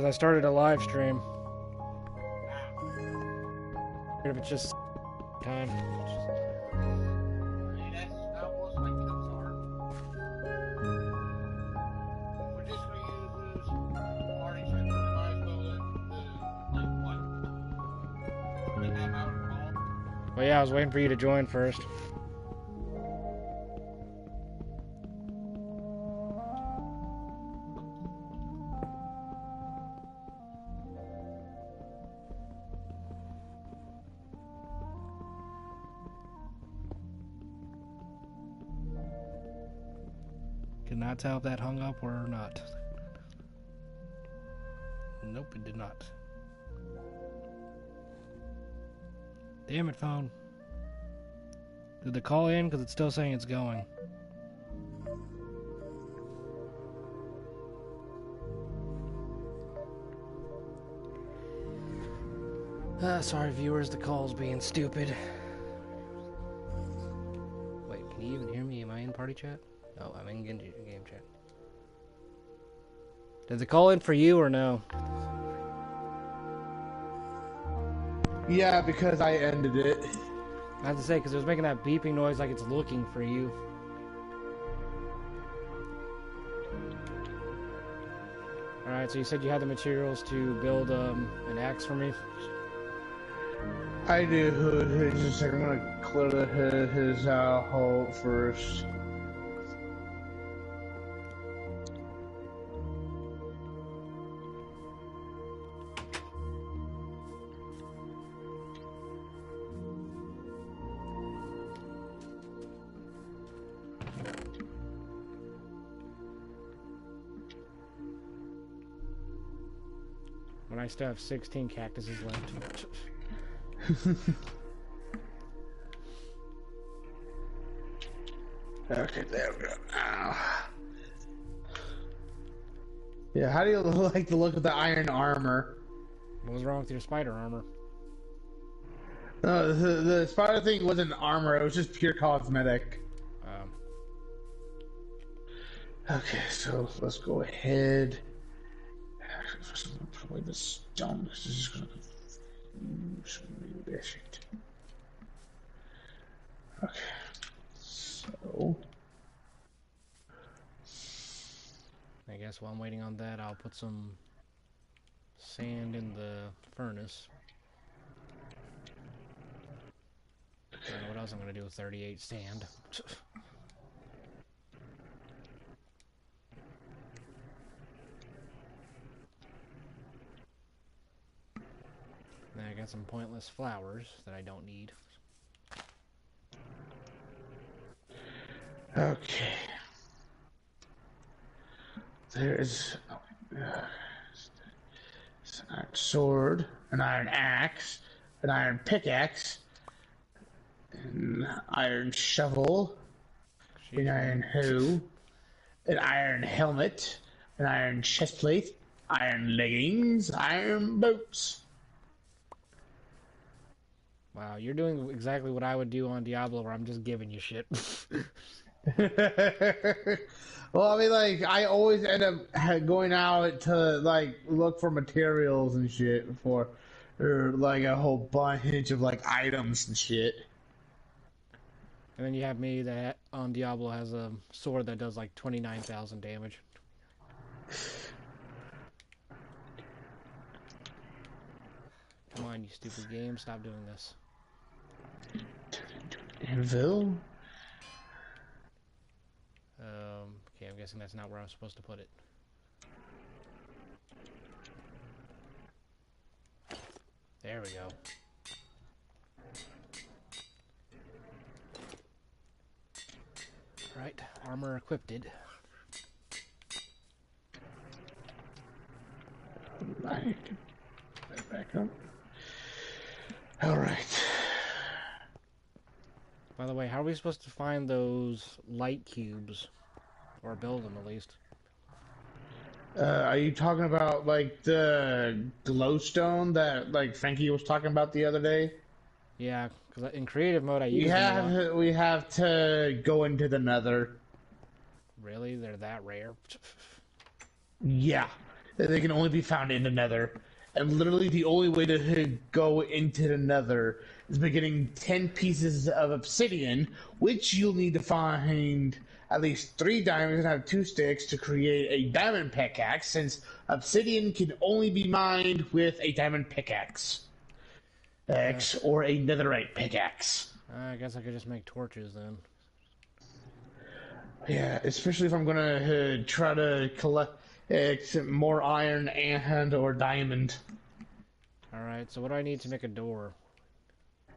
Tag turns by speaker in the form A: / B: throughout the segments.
A: Because I started a live stream. If it's just time. Well, yeah, I was waiting for you to join first. Cannot tell if that hung up or not. Nope, it did not. Damn it, phone. Did the call in? Because it's still saying it's going. Sorry, viewers, the call's being stupid. Wait, can you even hear me? Am I in party chat? No, I'm in game chat. Did the call in for you or no?
B: Yeah, because I ended it.
A: I have to say, because it was making that beeping noise like it's looking for you. Alright, so you said you had the materials to build an axe for me?
B: I do. Just a second, I'm gonna clear his hole first.
A: When I still have 16 cactuses left.
B: Okay, there we go. Ow. Yeah, how do you like the look of the iron armor?
A: What was wrong with your spider armor?
B: No, the spider thing wasn't armor, it was just pure cosmetic. Okay, so let's go ahead. Actually, first I'm gonna put away the stone, because this is gonna be shit. Okay, so
A: I guess while I'm waiting on that, I'll put some sand in the furnace. I don't know what else I'm gonna do with 38 sand. Then I got some pointless flowers that I don't need.
B: okay. There's an iron sword, an iron axe, an iron pickaxe, an iron shovel, an iron hoe, an iron helmet, an iron chestplate, iron leggings, iron boots.
A: Wow, you're doing exactly what I would do on Diablo, where I'm just giving you shit.
B: Well, I mean, like, I always end up going out to, like, look for materials and shit for, or, like, a whole bunch of, like, items and shit.
A: And then you have me that on Diablo has a sword that does like 29,000 damage. Come on, you stupid game, stop doing this.
B: Anvil?
A: Okay, I'm guessing that's not where I'm supposed to put it. There we go. Right, armor equipped.
B: Right. Back up. Alright.
A: By the way, how are we supposed to find those light cubes? Or build them, at least.
B: Are you talking about, like, the glowstone that, like, Frankie was talking about the other day?
A: Yeah, because in creative mode I use them a lot.
B: We have to go into the nether.
A: Really? They're that rare?
B: Yeah. They can only be found in the Nether. And literally the only way to go into the Nether is by getting 10 pieces of obsidian, which you'll need to find at least 3 diamonds and have 2 sticks to create a diamond pickaxe, since obsidian can only be mined with a diamond pickaxe. X or a netherite pickaxe.
A: I guess I could just make torches then.
B: Yeah, especially if I'm gonna try to collect more iron and or diamond.
A: Alright, so what do I need to make a door?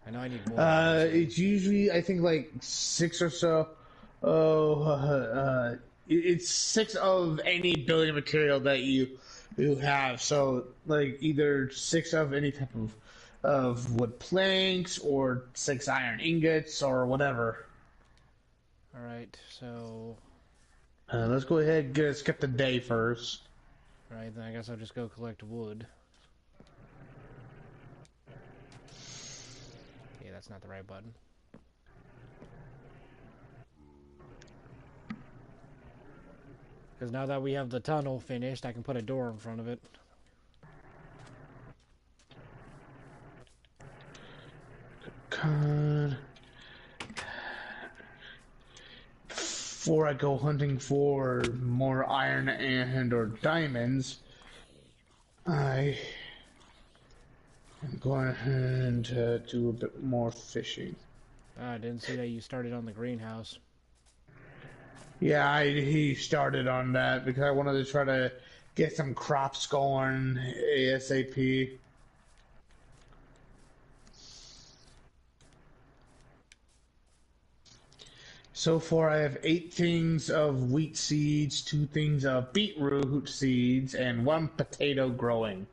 A: I know I need wood, obviously.
B: It's usually I think like 6 or so. Oh, it's 6 of any building material that you have. So like either 6 of any type of wood planks or 6 iron ingots or whatever.
A: Alright, so...
B: Let's go ahead and skip the day first.
A: Alright, then I guess I'll just go collect wood. Yeah, that's not the right button. Because now that we have the tunnel finished, I can put a door in front of it.
B: God. Before I go hunting for more iron and or diamonds, I am going ahead to do a bit more fishing.
A: I didn't see that you started on the greenhouse.
B: Yeah, he started on that because I wanted to try to get some crops going ASAP. So far, I have 8 things of wheat seeds, 2 things of beetroot seeds, and 1 potato growing.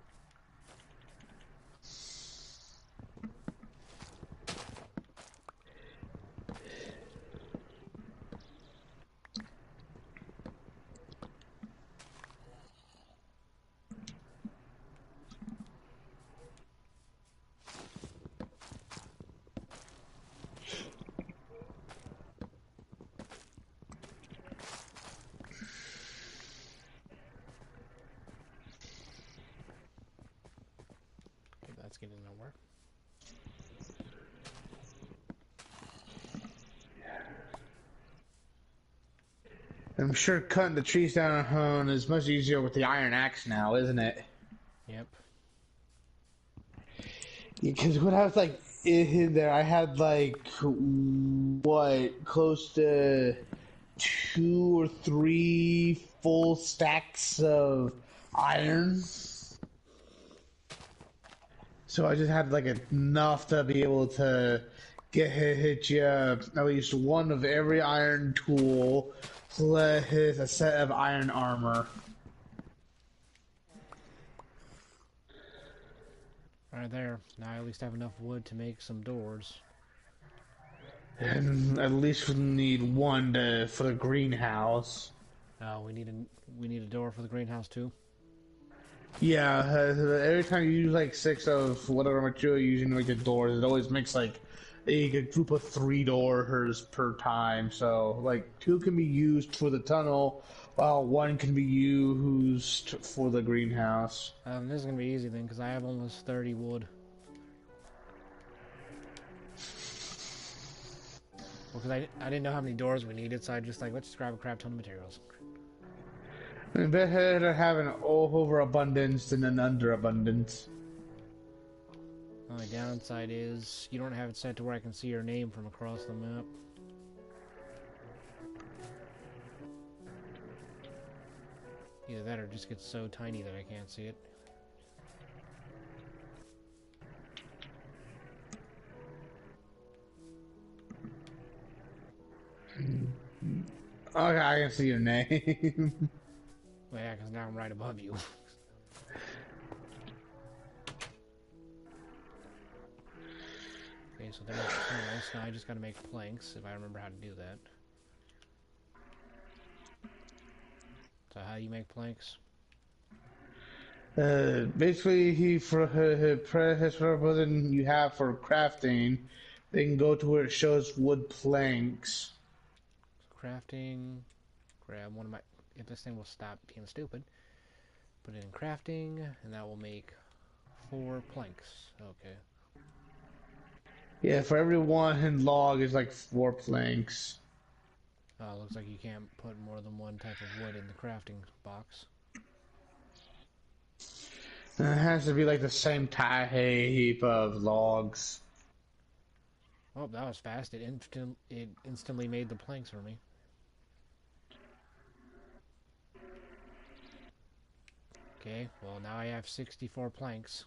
A: Okay, that's getting nowhere.
B: I'm sure cutting the trees down is much easier with the iron axe now, isn't it?
A: Yep.
B: Because when I was like in there, I had like what, close to 2 or 3 full stacks of iron. So I just had like enough to be able to hit you at least one of every iron tool, plus a set of iron armor.
A: Right there. Now I at least have enough wood to make some doors.
B: And at least we need one for the greenhouse.
A: Oh, we need a door for the greenhouse too.
B: Yeah, every time you use like 6 of whatever material you're using to make the doors, it always makes like a group of 3 doors per time. So like 2 can be used for the tunnel, while 1 can be used for the greenhouse.
A: This is gonna be easy then, because I have almost 30 wood. Well, because I didn't know how many doors we needed, so I just like, let's just grab a crap ton of materials.
B: I better have an overabundance than an underabundance.
A: The only downside is you don't have it set to where I can see your name from across the map. Either that or it just gets so tiny that I can't see it.
B: Okay, I can see your name.
A: Well, yeah, because now I'm right above you. Okay, so there's the tunnels. Now I just gotta make planks, if I remember how to do that. So how do you make planks?
B: Basically, he for his button you have for crafting, they can go to where it shows wood planks.
A: So crafting, grab one of my... If this thing will stop being stupid. Put it in crafting, and that will make 4 planks. Okay.
B: Yeah, for every one log is like 4 planks.
A: Looks like you can't put more than one type of wood in the crafting box.
B: And it has to be like the same heap of logs.
A: Oh, that was fast. It instantly made the planks for me. Okay, well now I have 64 planks.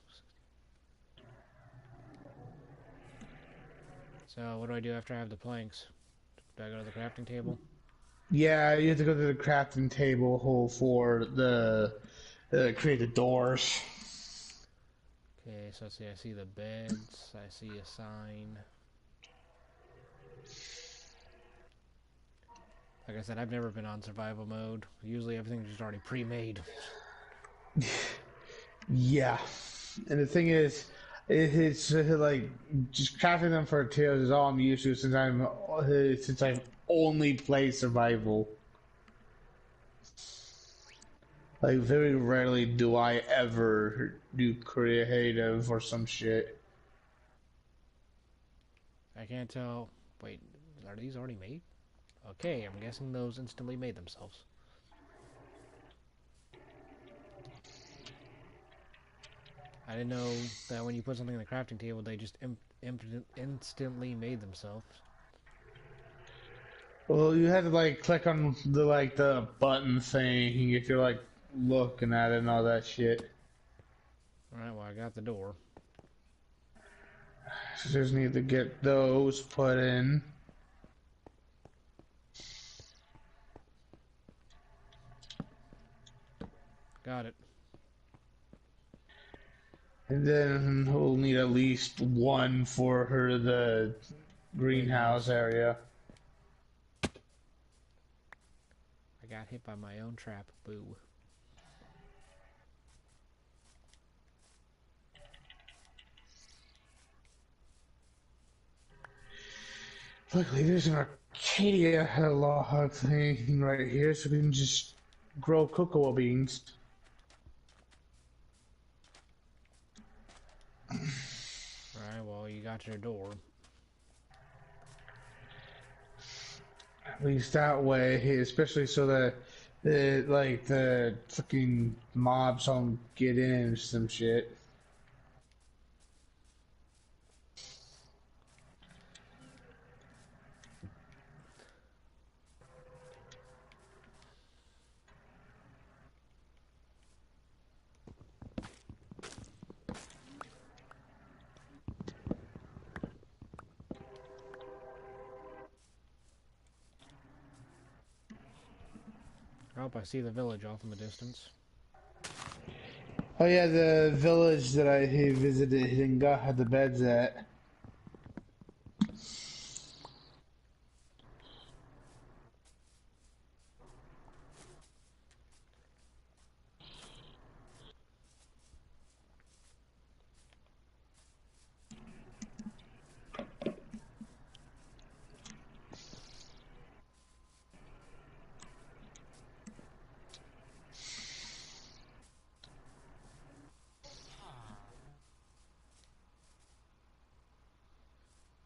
A: So what do I do after I have the planks? Do I go to the crafting table?
B: Yeah, you have to go to the crafting table hole for the create the doors.
A: Okay, so let's see, I see the beds, I see a sign. Like I said, I've never been on survival mode. Usually everything's just already pre-made.
B: Yeah, and the thing is, it's like just crafting them for materials is all I'm used to since I've only played survival. Like very rarely do I ever do creative or some shit.
A: I can't tell. Wait, are these already made? Okay, I'm guessing those instantly made themselves. I didn't know that when you put something in the crafting table, they just instantly made themselves.
B: Well, you had to like click on the button thing if you're like looking at it and all that shit.
A: Alright, well I got the door.
B: So just need to get those put in.
A: Got it.
B: And then we'll need at least one for the greenhouse area.
A: I got hit by my own trap. Boo.
B: Luckily, there's an Arcadia log thing right here, so we can just grow cocoa beans.
A: Alright, well you got your door.
B: At least that way, especially so that the fucking mobs don't get in some shit.
A: Oh, I see the village off in the distance.
B: Oh yeah, the village that I visited and got the beds at.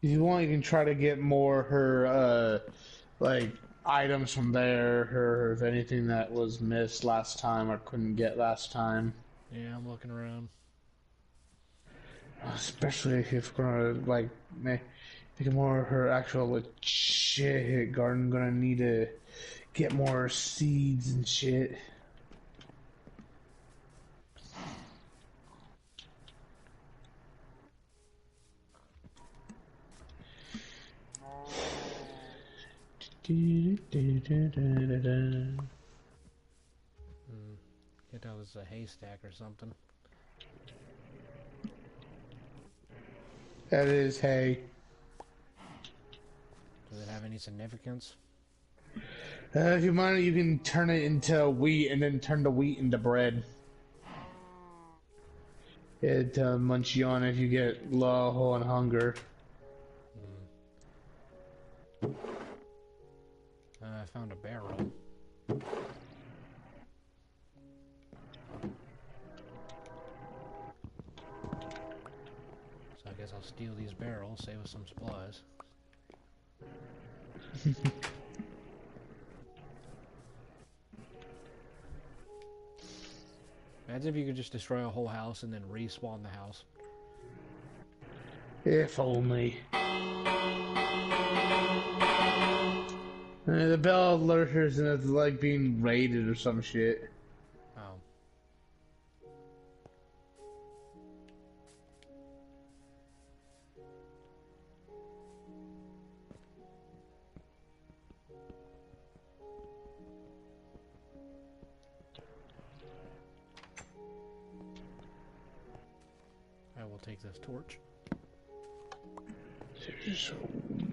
B: If you want, you can try to get more her like items from there, or if anything that was missed last time or couldn't get last time.
A: Yeah, I'm looking around.
B: Especially if we're gonna like make more of her actual legit garden. Gonna need to get more seeds and shit.
A: Think that was a haystack or something.
B: That is hay.
A: Does it have any significance?
B: If you mind, you can turn it into wheat and then turn the wheat into bread. It munch you on if you get low on hunger.
A: I found a barrel. guess I'll steal these barrels, save us some supplies. Imagine if you could just destroy a whole house and then respawn the house.
B: If only. The Bell lurkers and it's like being raided or some shit.
A: Oh. I will take this torch.
B: There's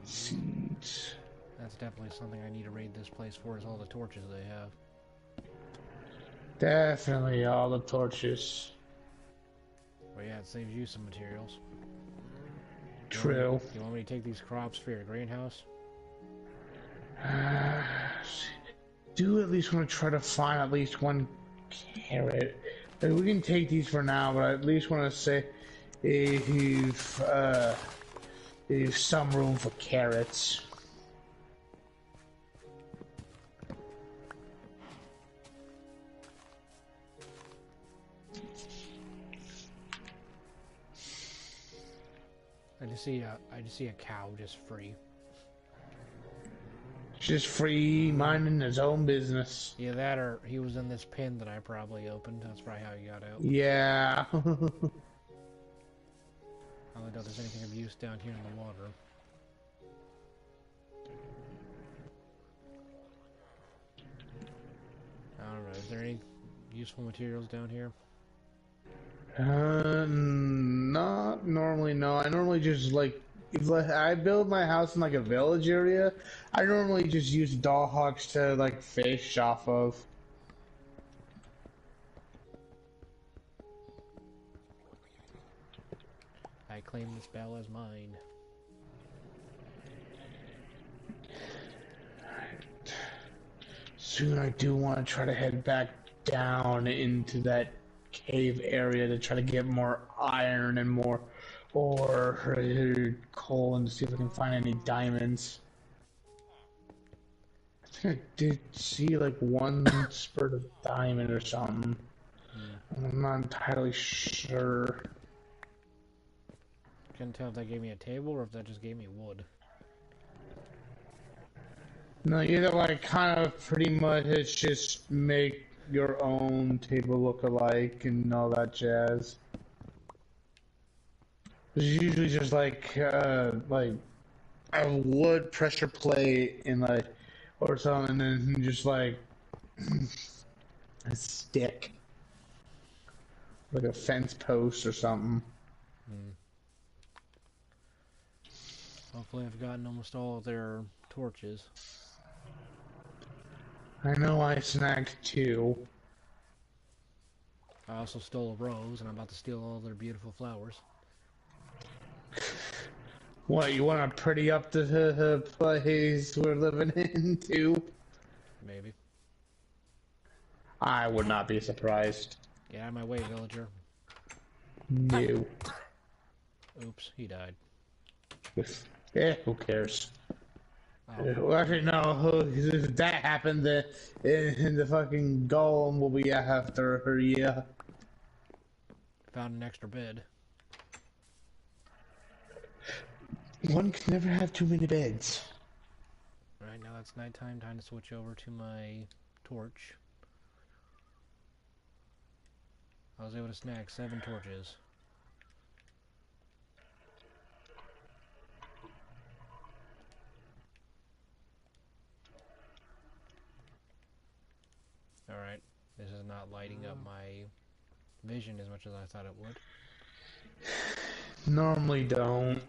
B: seeds.
A: That's definitely something I need to raid this place for, is all the torches they have.
B: Definitely all the torches.
A: Well, yeah, it saves you some materials.
B: True.
A: You want me to take these crops for your greenhouse?
B: Do at least want to try to find at least one carrot. Like, we can take these for now, but I at least want to say if you've some room for carrots.
A: I just see a cow just free.
B: Just free minding his own business.
A: Yeah, that or he was in this pen that I probably opened. That's probably how he got out.
B: Yeah.
A: I don't know if there's anything of use down here in the water. I don't know. Is there any useful materials down here?
B: Not normally, no. I normally just, like, if I build my house in, like, a village area, I normally just use doll hogs to, like, fish off of.
A: I claim this bell as mine.
B: Soon I do want to try to head back down into that cave area to try to get more iron and more ore or coal and to see if I can find any diamonds. I think I did see like one spurt of diamond or something. I'm not entirely sure.
A: Couldn't tell if that gave me a table or if that just gave me wood.
B: No, either like kind of pretty much it's just make your own table look alike and all that jazz. It's usually just like a wood pressure plate and like or something, and then just like a stick, like a fence post or something.
A: Hopefully I've gotten almost all of their torches.
B: I know I snagged 2.
A: I also stole a rose, and I'm about to steal all their beautiful flowers.
B: What, you want to pretty up the place we're living in, too?
A: Maybe.
B: I would not be surprised.
A: Get out of my way, villager.
B: No.
A: Oops, he died.
B: Who cares?
A: Oh.
B: Well, actually, no. If that happened, the fucking golem will be after her. Yeah.
A: Found an extra bed.
B: One can never have too many beds.
A: Alright, now it's nighttime. Time to switch over to my torch. I was able to snag 7 torches. Alright, this is not lighting up my vision as much as I thought it would.
B: Normally don't.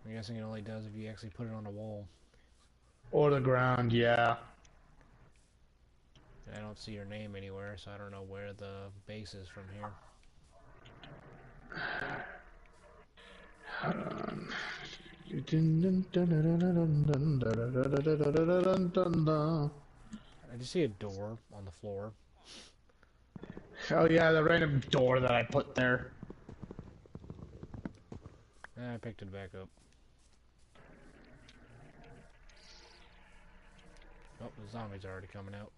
A: I'm guessing it only does if you actually put it on a wall.
B: Or the ground, yeah.
A: I don't see your name anywhere, so I don't know where the base is from here. I just see a door on the floor.
B: Oh yeah, the random door that I put there.
A: I picked it back up. Oh, the zombies are already coming out.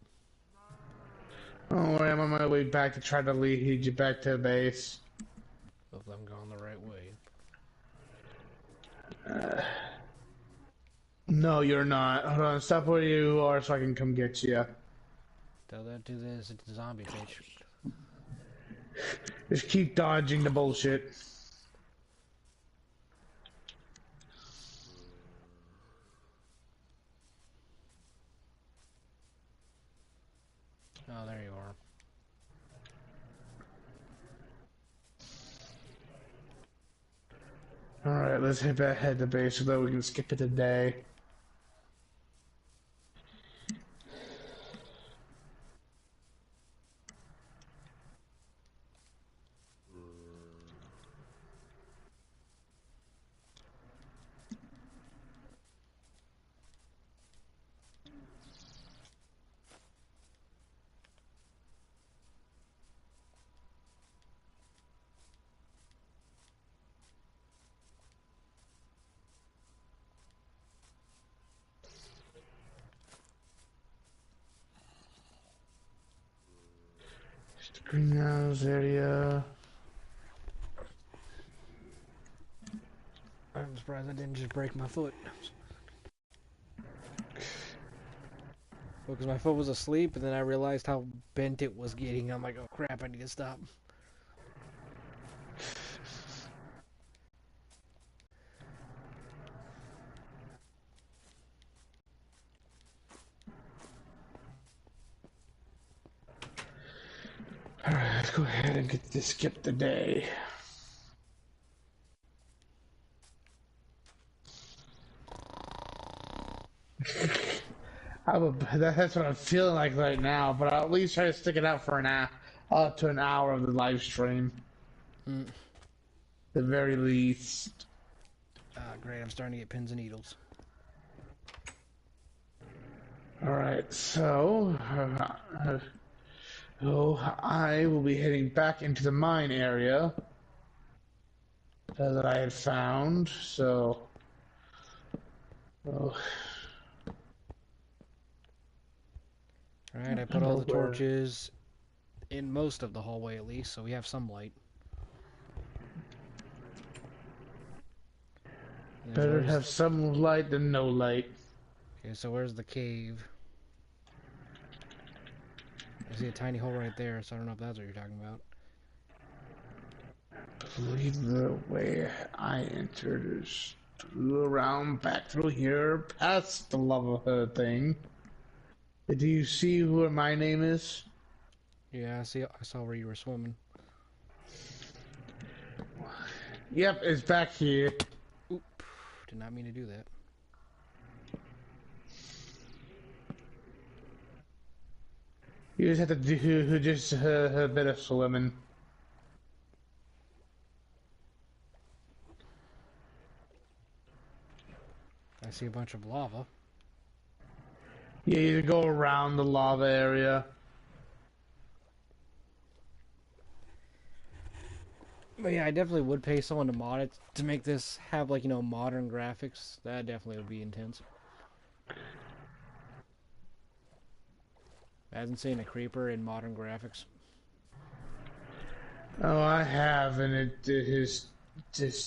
B: Don't worry, I'm on my way back to try to lead you back to base.
A: Hopefully I'm going the right way.
B: No, you're not. Hold on, stop where you are so I can come get you.
A: Tell that to this zombie bitch.
B: Just keep dodging the bullshit.
A: Oh, there you are.
B: Alright, let's head to base so that we can skip it today. Greenhouse area.
A: I'm surprised I didn't just break my foot. Because my foot was asleep, and then I realized how bent it was getting. I'm like, oh crap, I need to stop.
B: Alright, let's go ahead and get this skip the day. That's what I'm feeling like right now, but I'll at least try to stick it out for up to an hour of the live stream. The very least.
A: Great, I'm starting to get pins and needles.
B: Alright, so I will be heading back into the mine area that I had found, so
A: Alright, I put all the torches in most of the hallway at least, so we have some light.
B: Better have some light than no light.
A: Okay, so where's the cave? I see a tiny hole right there, so I don't know if that's what you're talking about.
B: I believe the way I entered is around back through here, past the lava thing. Do you see who my name is?
A: Yeah, I saw where you were swimming.
B: Yep, it's back here.
A: Oop, did not mean to do that.
B: You just have to do just a bit of swimming.
A: I see a bunch of lava.
B: Yeah, you go around the lava area.
A: But yeah, I definitely would pay someone to mod it to make this have, like, you know, modern graphics. That definitely would be intense. I haven't seen a creeper in modern graphics.
B: Oh, I have, and it just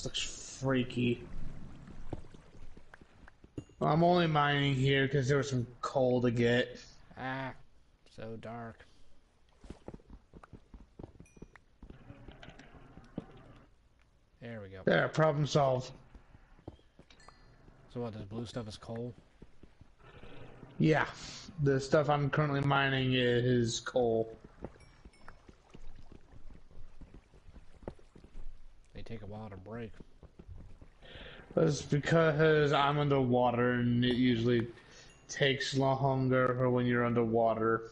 B: looks freaky. Well, I'm only mining here because there was some coal to get.
A: Ah, so dark. There we go.
B: There, problem solved.
A: So what, this blue stuff is coal?
B: Yeah, the stuff I'm currently mining is coal.
A: They take a while to break.
B: That's because I'm underwater and it usually takes longer for when you're underwater.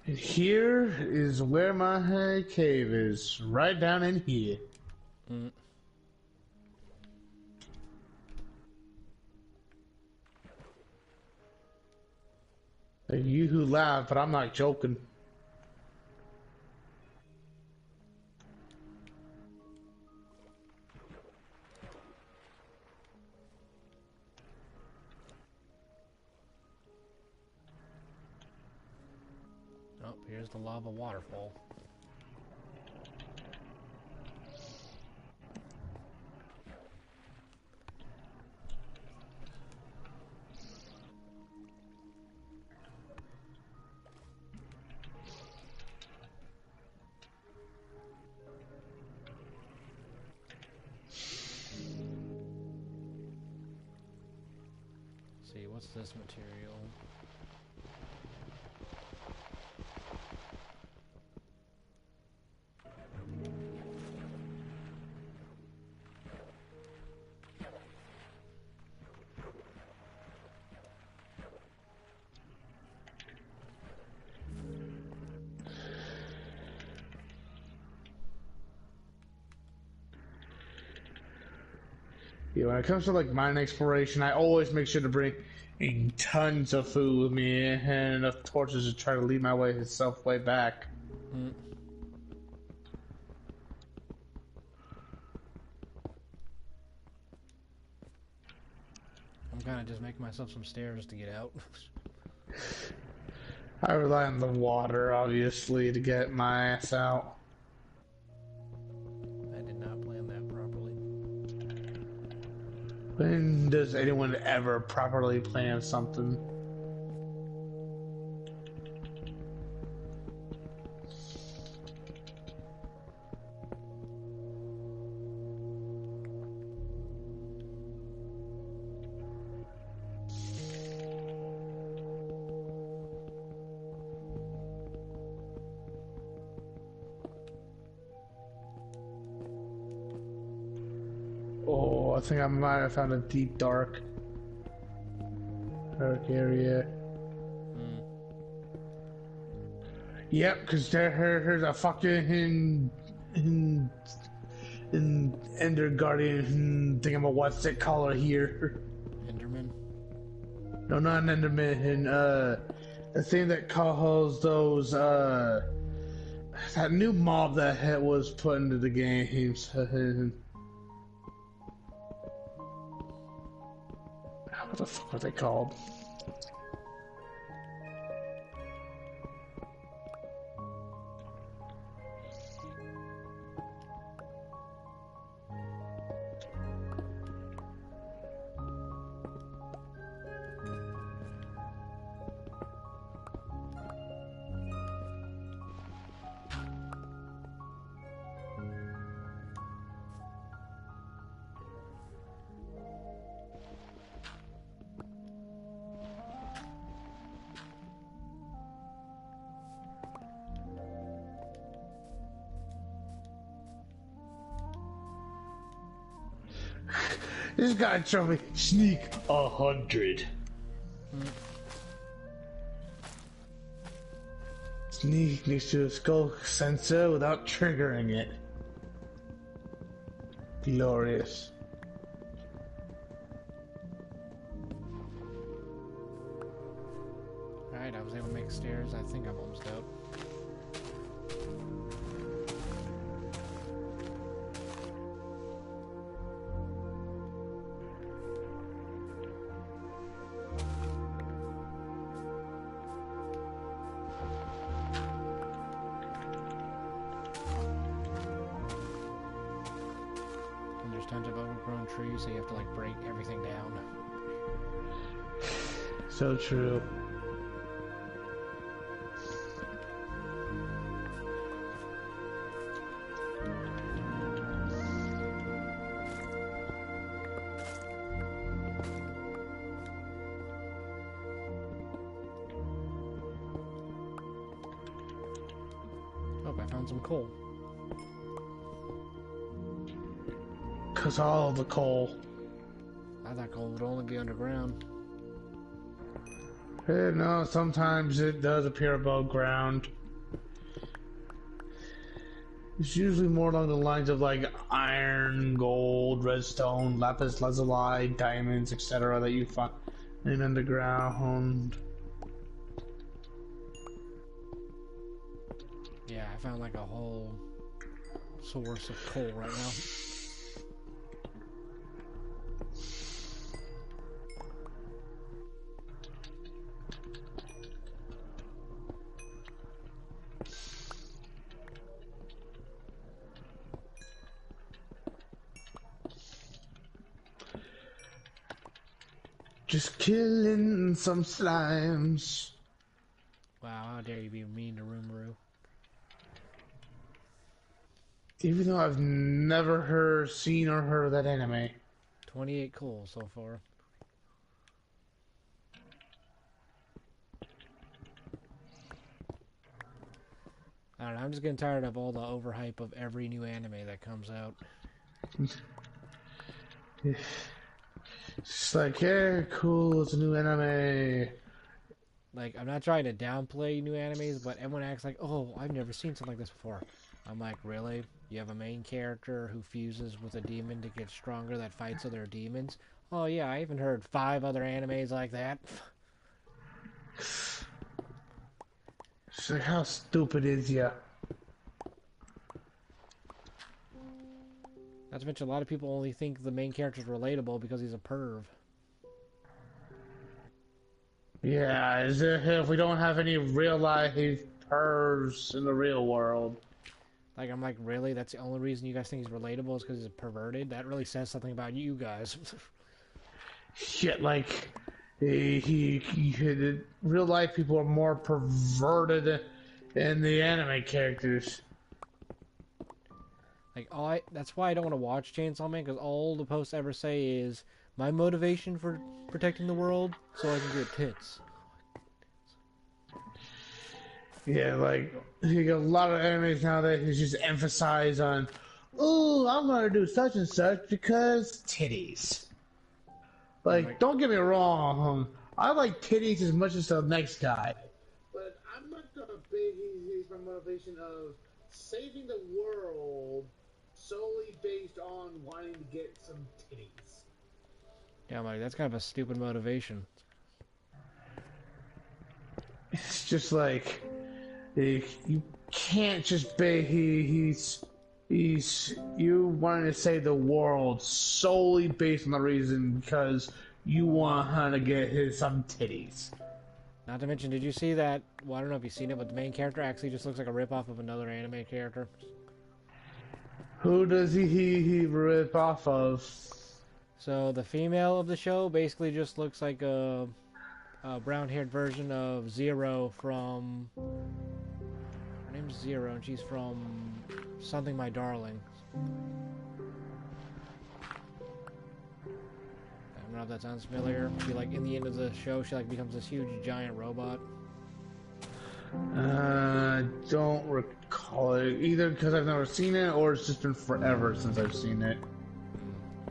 B: And here is where my cave is, right down in here. You who laugh, but I'm not joking.
A: Oh, here's the lava waterfall. See, what's this material?
B: Yeah, when it comes to like mine exploration, I always make sure to bring tons of food with me and enough torches to try to lead my way back.
A: Mm. I'm kind of just making myself some stairs to get out.
B: I rely on the water, obviously, to get my ass out.
A: I did not plan that properly.
B: When does anyone ever properly plan something? Oh, I think I might have found a deep dark area.
A: Mm.
B: Yep, because there's a fucking Ender Guardian what's it called here?
A: Enderman?
B: No, not an Enderman. The thing that calls those that new mob that was put into the games. What the fuck are they called? This guy told me sneak 100. Sneak needs to a skull sensor without triggering it. Glorious.
A: Alright, I was able to make stairs. I think I'm almost out. And there's tons of overgrown trees, so you have to like break everything down.
B: So true.
A: Oh, I found some coal.
B: Cause all the coal.
A: I thought coal would only be underground.
B: No, sometimes it does appear above ground. It's usually more along the lines of like iron, gold, redstone, lapis lazuli, diamonds, etc. that you find in underground.
A: Yeah, I found like a whole source of coal right now.
B: Just killing some slimes.
A: Wow, how dare you be mean to Rimuru.
B: Even though I've never seen or heard of that anime.
A: 28 coal so far. I don't know, I'm just getting tired of all the overhype of every new anime that comes out.
B: It's like, yeah, cool, it's a new anime.
A: Like, I'm not trying to downplay new animes, but everyone acts like, oh, I've never seen something like this before. I'm like, really? You have a main character who fuses with a demon to get stronger that fights other demons? Oh yeah, I even heard 5 other animes like that.
B: It's like, how stupid is ya?
A: Not to mention, a lot of people only think the main character's relatable because he's a perv.
B: Yeah, as if we don't have any real life pervs in the real world.
A: Like, I'm like, really? That's the only reason you guys think he's relatable is because he's perverted? That really says something about you guys.
B: Shit, like, real life people are more perverted than the anime characters.
A: Like, that's why I don't want to watch Chainsaw Man, because all the posts ever say is, my motivation for protecting the world, so I can get tits.
B: Yeah, like, you got a lot of animes nowadays just emphasize on, oh, I'm gonna do such and such because titties. Like, don't get me wrong, I like titties as much as the next guy. But I'm not gonna base my motivation of saving the world solely based on wanting to get some titties.
A: Yeah, I'm like, that's kind of a stupid motivation.
B: It's just like, you can't just be, you wanting to save the world solely based on the reason because you want her to get some titties.
A: Not to mention, did you see that, well, I don't know if you've seen it, but the main character actually just looks like a ripoff of another anime character.
B: Who does he rip off of?
A: So, the female of the show basically just looks like a brown-haired version of Zero from... Her name's Zero, and she's from Something My Darling. I don't know if that sounds familiar. She, like, in the end of the show, she, like, becomes this huge, giant robot.
B: Don't recall it. Either because I've never seen it, or it's just been forever since I've seen it.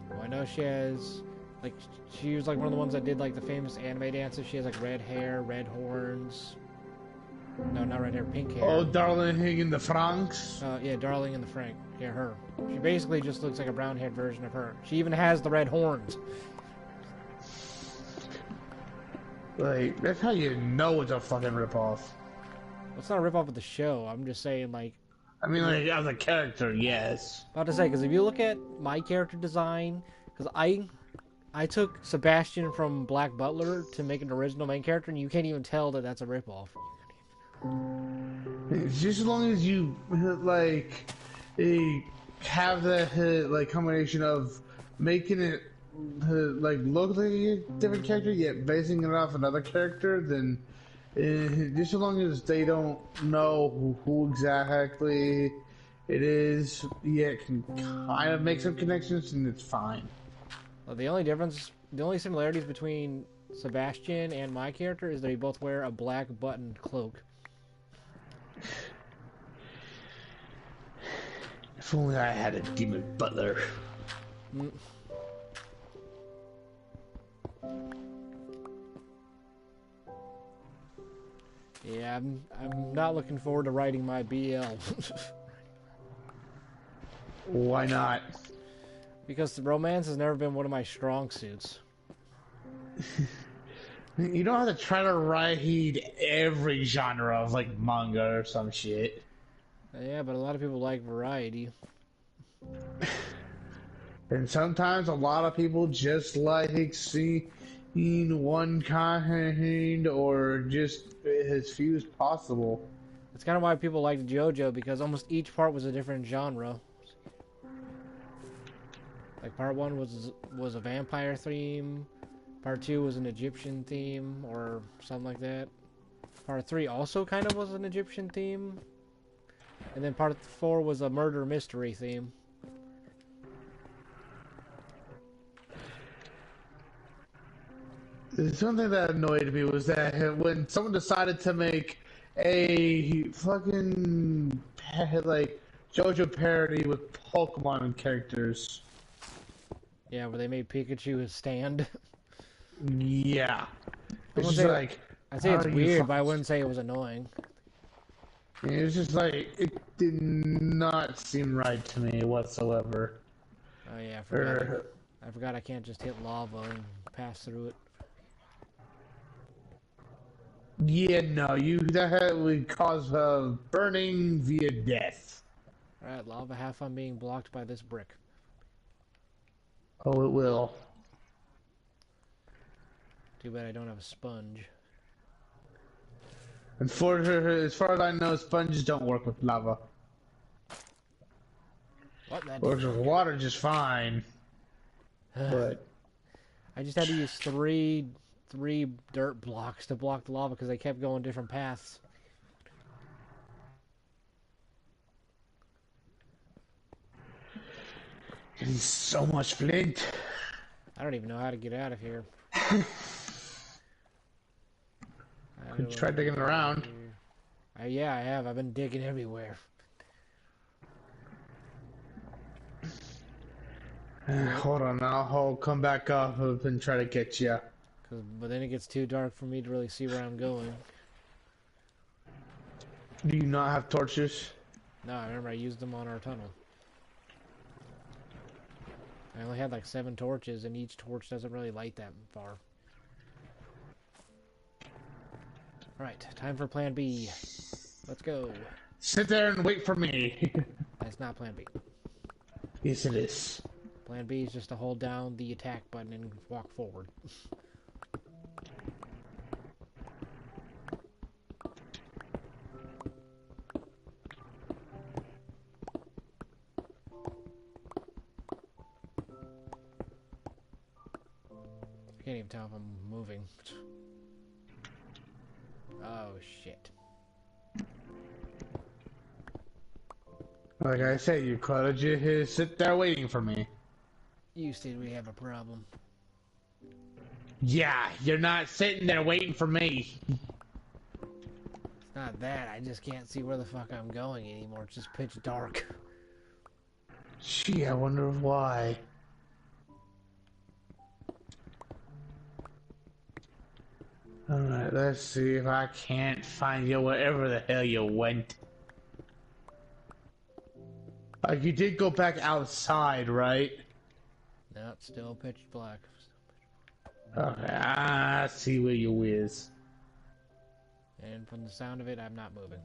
A: Well, I know she has... Like, she was, like, one of the ones that did, like, the famous anime dances. She has, like, red hair, red horns. No, not red hair, pink hair.
B: Oh, Darling in the Franks?
A: Yeah, Darling in the Frank. Yeah, her. She basically just looks like a brown-haired version of her. She even has the red horns.
B: Like, that's how you know it's a fucking ripoff.
A: Well, it's not a ripoff of the show. I'm just saying, like...
B: I mean, like, as a character, yes.
A: About to say, because if you look at my character design... Because I took Sebastian from Black Butler to make an original main character, and you can't even tell that that's a ripoff.
B: Just as long as you, like, have the, like, combination of making it, like, look like a different character, yet basing it off another character, then just as long as they don't know who exactly it is, yet can kind of make some connections, and it's fine.
A: Well, the only similarities between Sebastian and my character is they both wear a black button cloak.
B: If only I had a demon butler.
A: Yeah, I'm not looking forward to writing my BL.
B: Why not?
A: Because the romance has never been one of my strong suits.
B: You don't have to try to write every genre of, like, manga or some shit.
A: Yeah, but a lot of people like variety.
B: And sometimes a lot of people just like seeing one kind or just as few as possible.
A: That's kind of why people liked JoJo, because almost each part was a different genre. Like part one was a vampire theme, part two was an Egyptian theme or something like that. Part three also kind of was an Egyptian theme, and then part four was a murder mystery theme.
B: Something that annoyed me was that when someone decided to make a fucking like JoJo parody with Pokemon characters,
A: Yeah, where they made Pikachu his stand.
B: yeah,
A: I
B: it's
A: won't
B: just
A: say
B: like,
A: I'd say
B: how
A: it's
B: do you
A: weird, but I
B: fucking?
A: wouldn't say it was annoying.
B: It's just like it did not seem right to me whatsoever.
A: Oh yeah,
B: Er,
A: I forgot I can't just hit lava and pass through it.
B: yeah, no, that would cause burning via death.
A: Alright, lava, have fun being blocked by this brick.
B: Oh, it will.
A: Too bad I don't have a sponge.
B: Unfortunately, as far as I know, sponges don't work with lava.
A: What? That
B: Works
A: didn't
B: with
A: work.
B: water just fine. But
A: I just had to use three dirt blocks to block the lava because they kept going different paths.
B: it's so much flint.
A: I don't even know how to get out of here. How
B: You
A: do I
B: tried
A: get
B: digging
A: out of
B: around.
A: here? Yeah, I have. I've been digging everywhere.
B: Hold on, I'll come back up and try to get you.
A: But then it gets too dark for me to really see where I'm going.
B: Do you not have torches?
A: No, I remember I used them on our tunnel. I only had like 7 torches, and each torch doesn't really light that far. Alright, time for plan B. Let's go.
B: Sit there and wait for me.
A: That's not plan B.
B: Yes, it is.
A: Plan B is just to hold down the attack button and walk forward. I can't even tell if I'm moving. Oh, shit.
B: Like I said, you could just sit there waiting for me.
A: You said we have a problem.
B: Yeah, you're not sitting there waiting for me.
A: It's not that, I just can't see where the fuck I'm going anymore. It's just pitch dark.
B: Gee, I wonder why. Alright, let's see if I can't find you wherever the hell you went. Like, you did go back outside, right?
A: No, it's still pitch black.
B: Okay, I see where you is.
A: And from the sound of it, I'm not moving.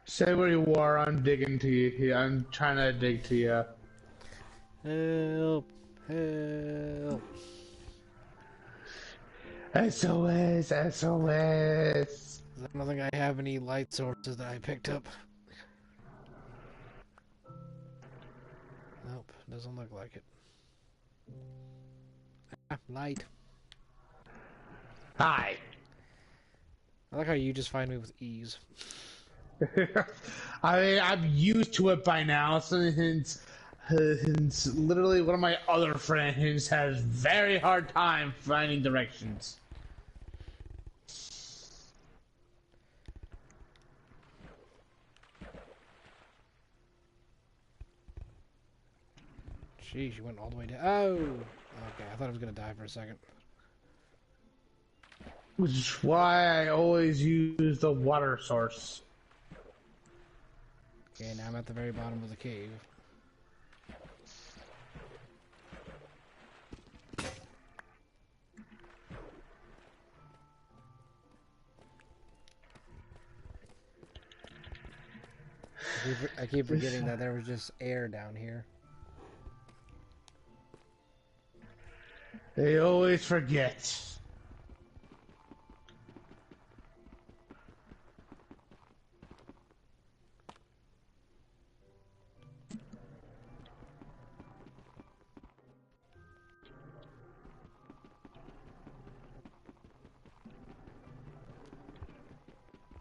B: Say where you are, I'm digging to you here. I'm trying to dig to you.
A: Help! Help!
B: SOS, SOS.
A: I don't think I have any light sources that I picked up. Nope, doesn't look like it. Ah, light.
B: Hi.
A: I like how you just find me with ease.
B: I mean, I'm used to it by now, since literally one of my other friends has very hard time finding directions.
A: Jeez, you went all the way down. Oh! Okay, I thought I was gonna die for a second.
B: Which is why I always use the water source.
A: Okay, now I'm at the very bottom of the cave. I keep forgetting that there was just air down here.
B: They always forget.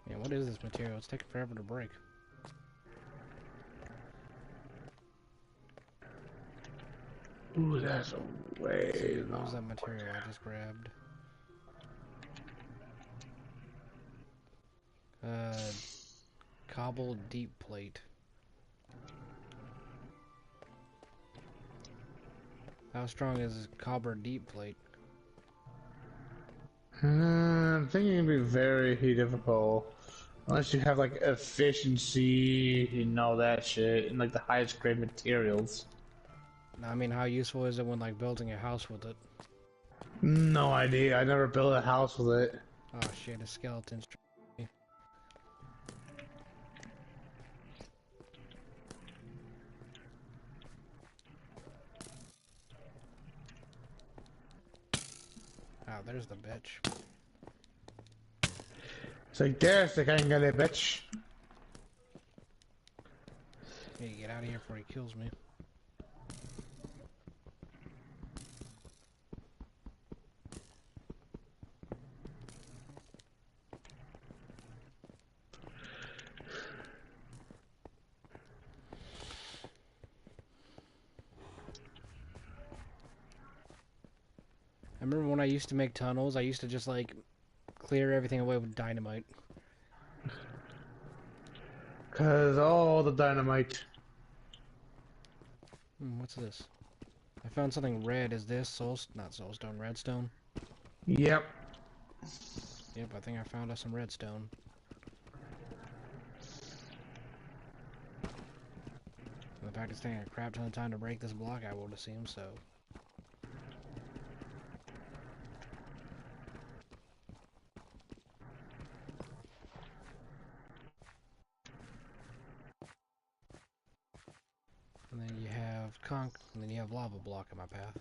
A: Man, what is this material? It's taking forever to break.
B: Ooh, that's a way
A: What was
B: long.
A: that material I just grabbed? Cobbled deep plate. How strong is copper deep plate?
B: I'm thinking it'd be very difficult. Unless you have like efficiency and all that shit, and like the highest grade materials.
A: I mean, how useful is it when like building a house with it?
B: No idea. I never built a house with it.
A: Oh shit, a skeleton's. Oh, there's the bitch.
B: It's like, there's the kind of bitch.
A: Hey, get out of here before he kills me. I remember when I used to make tunnels, I used to just like clear everything away with dynamite.
B: Cause all the dynamite.
A: What's this? I found something red. Is this not soulstone, redstone?
B: Yep.
A: Yep, I think I found us some redstone. And the fact it's taking a crap ton of time to break this block, I would assume so. And then you have and then you have lava block in my path.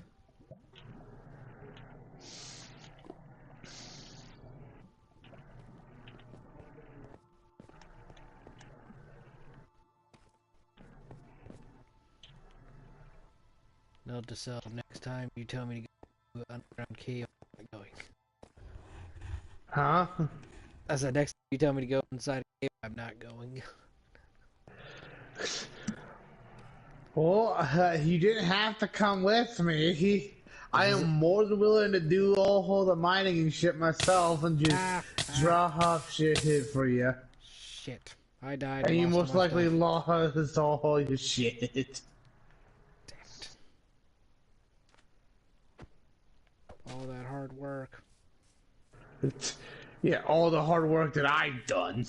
A: Note to self: next time you tell me to go to an underground cave, I'm not going.
B: Huh?
A: I said next time you tell me to go inside a cave, I'm not going.
B: Well, you didn't have to come with me. I am more than willing to do all the mining and shit myself and just draw up shit for you.
A: Shit. I died.
B: And you most likely
A: stuff.
B: lost all your shit.
A: Damn it. All that hard work.
B: Yeah, all the hard work that I've done.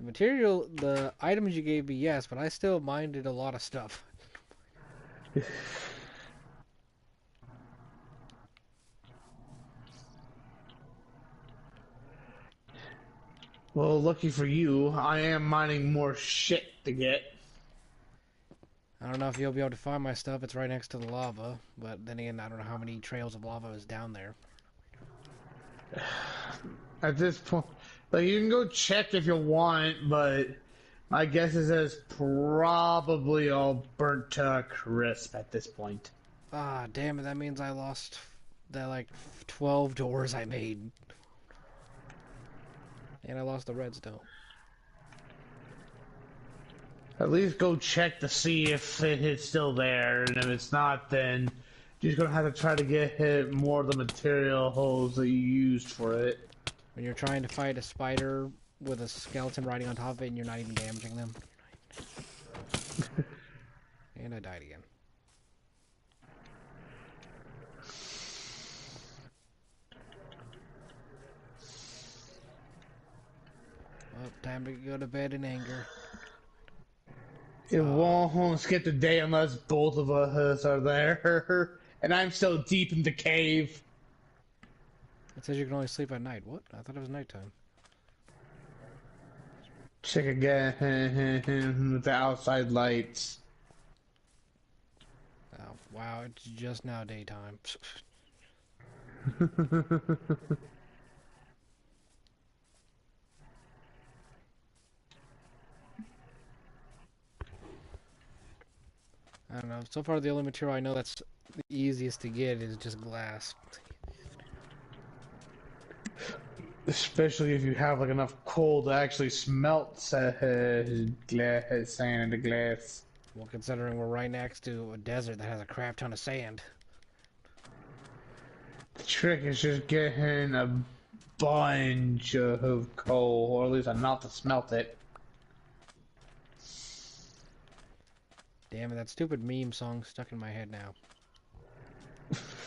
A: The items you gave me, yes, but I still minded a lot of stuff.
B: Well, lucky for you, I am mining more shit to get.
A: I don't know if you'll be able to find my stuff. It's right next to the lava, but then again, I don't know how many trails of lava is down there.
B: At this point, like, you can go check if you want, but my guess is that it's probably all burnt to a crisp at this point.
A: Ah, damn it, that means I lost the, like, 12 doors I made. And I lost the redstone.
B: At least go check to see if it's still there, and if it's not, then you're just gonna have to try to get more of the material holes that you used for it.
A: When you're trying to fight a spider with a skeleton riding on top of it and you're not even damaging them. And I died again. Well, time to go to bed in anger.
B: It won't skip the day unless both of us are there. And I'm still deep in the cave.
A: It says you can only sleep at night. What? I thought it was nighttime.
B: Check again with the outside lights.
A: Oh, wow, it's just now daytime. I don't know. So far, the only material I know that's the easiest to get is just glass.
B: Especially if you have like enough coal to actually smelt glass, sand into glass.
A: Well, considering we're right next to a desert that has a crap ton of sand.
B: The trick is just getting a bunch of coal, or at least enough to smelt it.
A: Damn it, that stupid meme song stuck in my head now.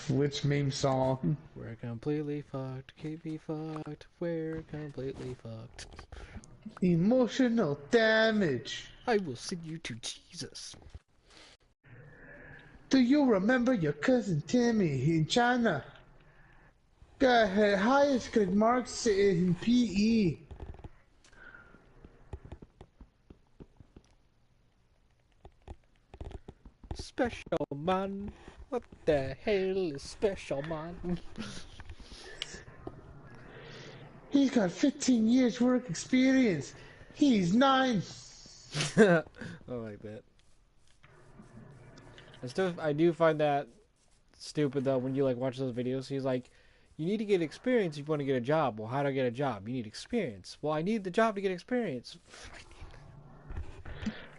B: Which meme song?
A: We're completely fucked, keep me fucked, we're completely fucked.
B: Emotional damage.
A: I will send you to Jesus.
B: Do you remember your cousin Timmy in China? Got her highest good marks in PE.
A: Special man. What the hell is special man?
B: He's got 15 years work experience. He's 9.
A: I like that. I do find that stupid though when you like watch those videos. He's like, you need to get experience if you want to get a job. Well, how do I get a job? You need experience. Well, I need the job to get experience.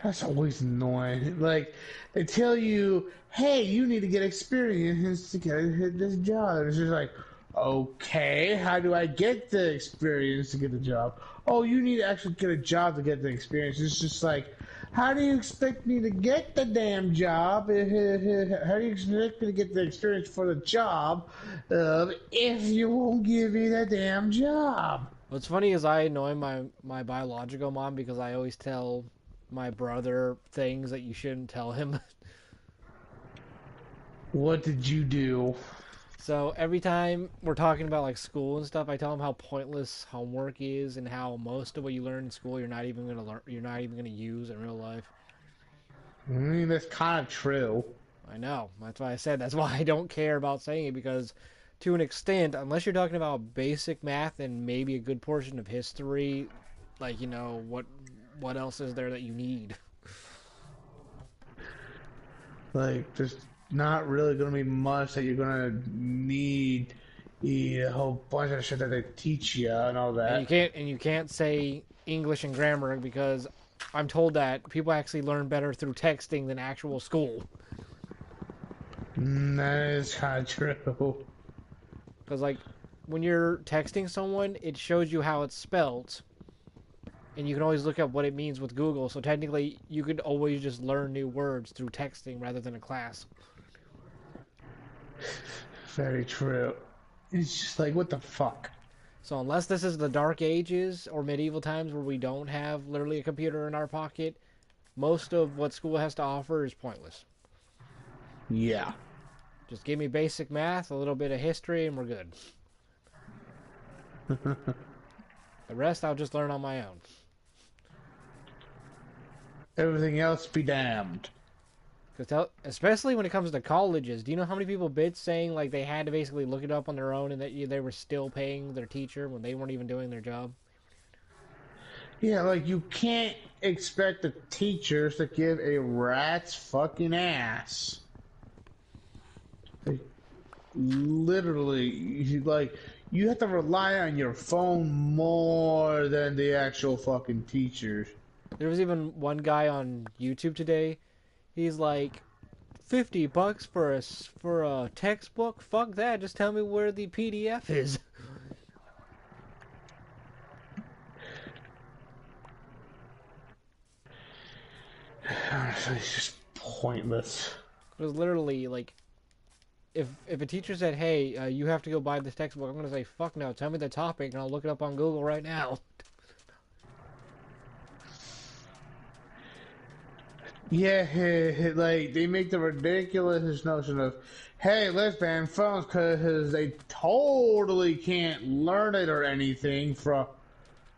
B: That's always annoying. Like, they tell you, hey, you need to get experience to get this job. It's just like, okay, how do I get the experience to get the job? Oh, you need to actually get a job to get the experience. It's just like, how do you expect me to get the damn job? How do you expect me to get the experience for the job if you won't give me the damn job?
A: What's funny is I annoy my biological mom because I always tell my brother things that you shouldn't tell him.
B: What did you do?
A: So every time we're talking about like school and stuff, I tell him how pointless homework is and how most of what you learn in school you're not even gonna learn, you're not even gonna use in real life.
B: I mean, that's kind of true.
A: I know. That's why I said that's why I don't care about saying it because to an extent, unless you're talking about basic math and maybe a good portion of history, like you know what else is there that you need?
B: Like, there's not really going to be much that you're going to need a whole bunch of shit that they teach you and all that.
A: And you can't say English and grammar because I'm told that people actually learn better through texting than actual school.
B: That is kind of true.
A: Because like when you're texting someone, it shows you how it's spelled. And you can always look up what it means with Google. So technically, you could always just learn new words through texting rather than a class.
B: Very true. It's just like, what the fuck?
A: So unless this is the Dark Ages or medieval times where we don't have literally a computer in our pocket, most of what school has to offer is pointless.
B: Yeah.
A: Just give me basic math, a little bit of history, and we're good. The rest I'll just learn on my own.
B: Everything else be damned.
A: Cause especially when it comes to colleges, do you know how many people bitch saying like they had to basically look it up on their own and that they were still paying their teacher when they weren't even doing their job?
B: Yeah, like you can't expect the teachers to give a rat's fucking ass. Like, literally, you have to rely on your phone more than the actual fucking teachers.
A: There was even one guy on YouTube today. He's like, $50 for a textbook? Fuck that! Just tell me where the PDF is.
B: Honestly, it's just pointless.
A: It was literally like, if a teacher said, "Hey, you have to go buy this textbook," I'm gonna say, "Fuck no! Tell me the topic, and I'll look it up on Google right now."
B: Yeah, like they make the ridiculous notion of, hey, let's ban phones because they totally can't learn it or anything from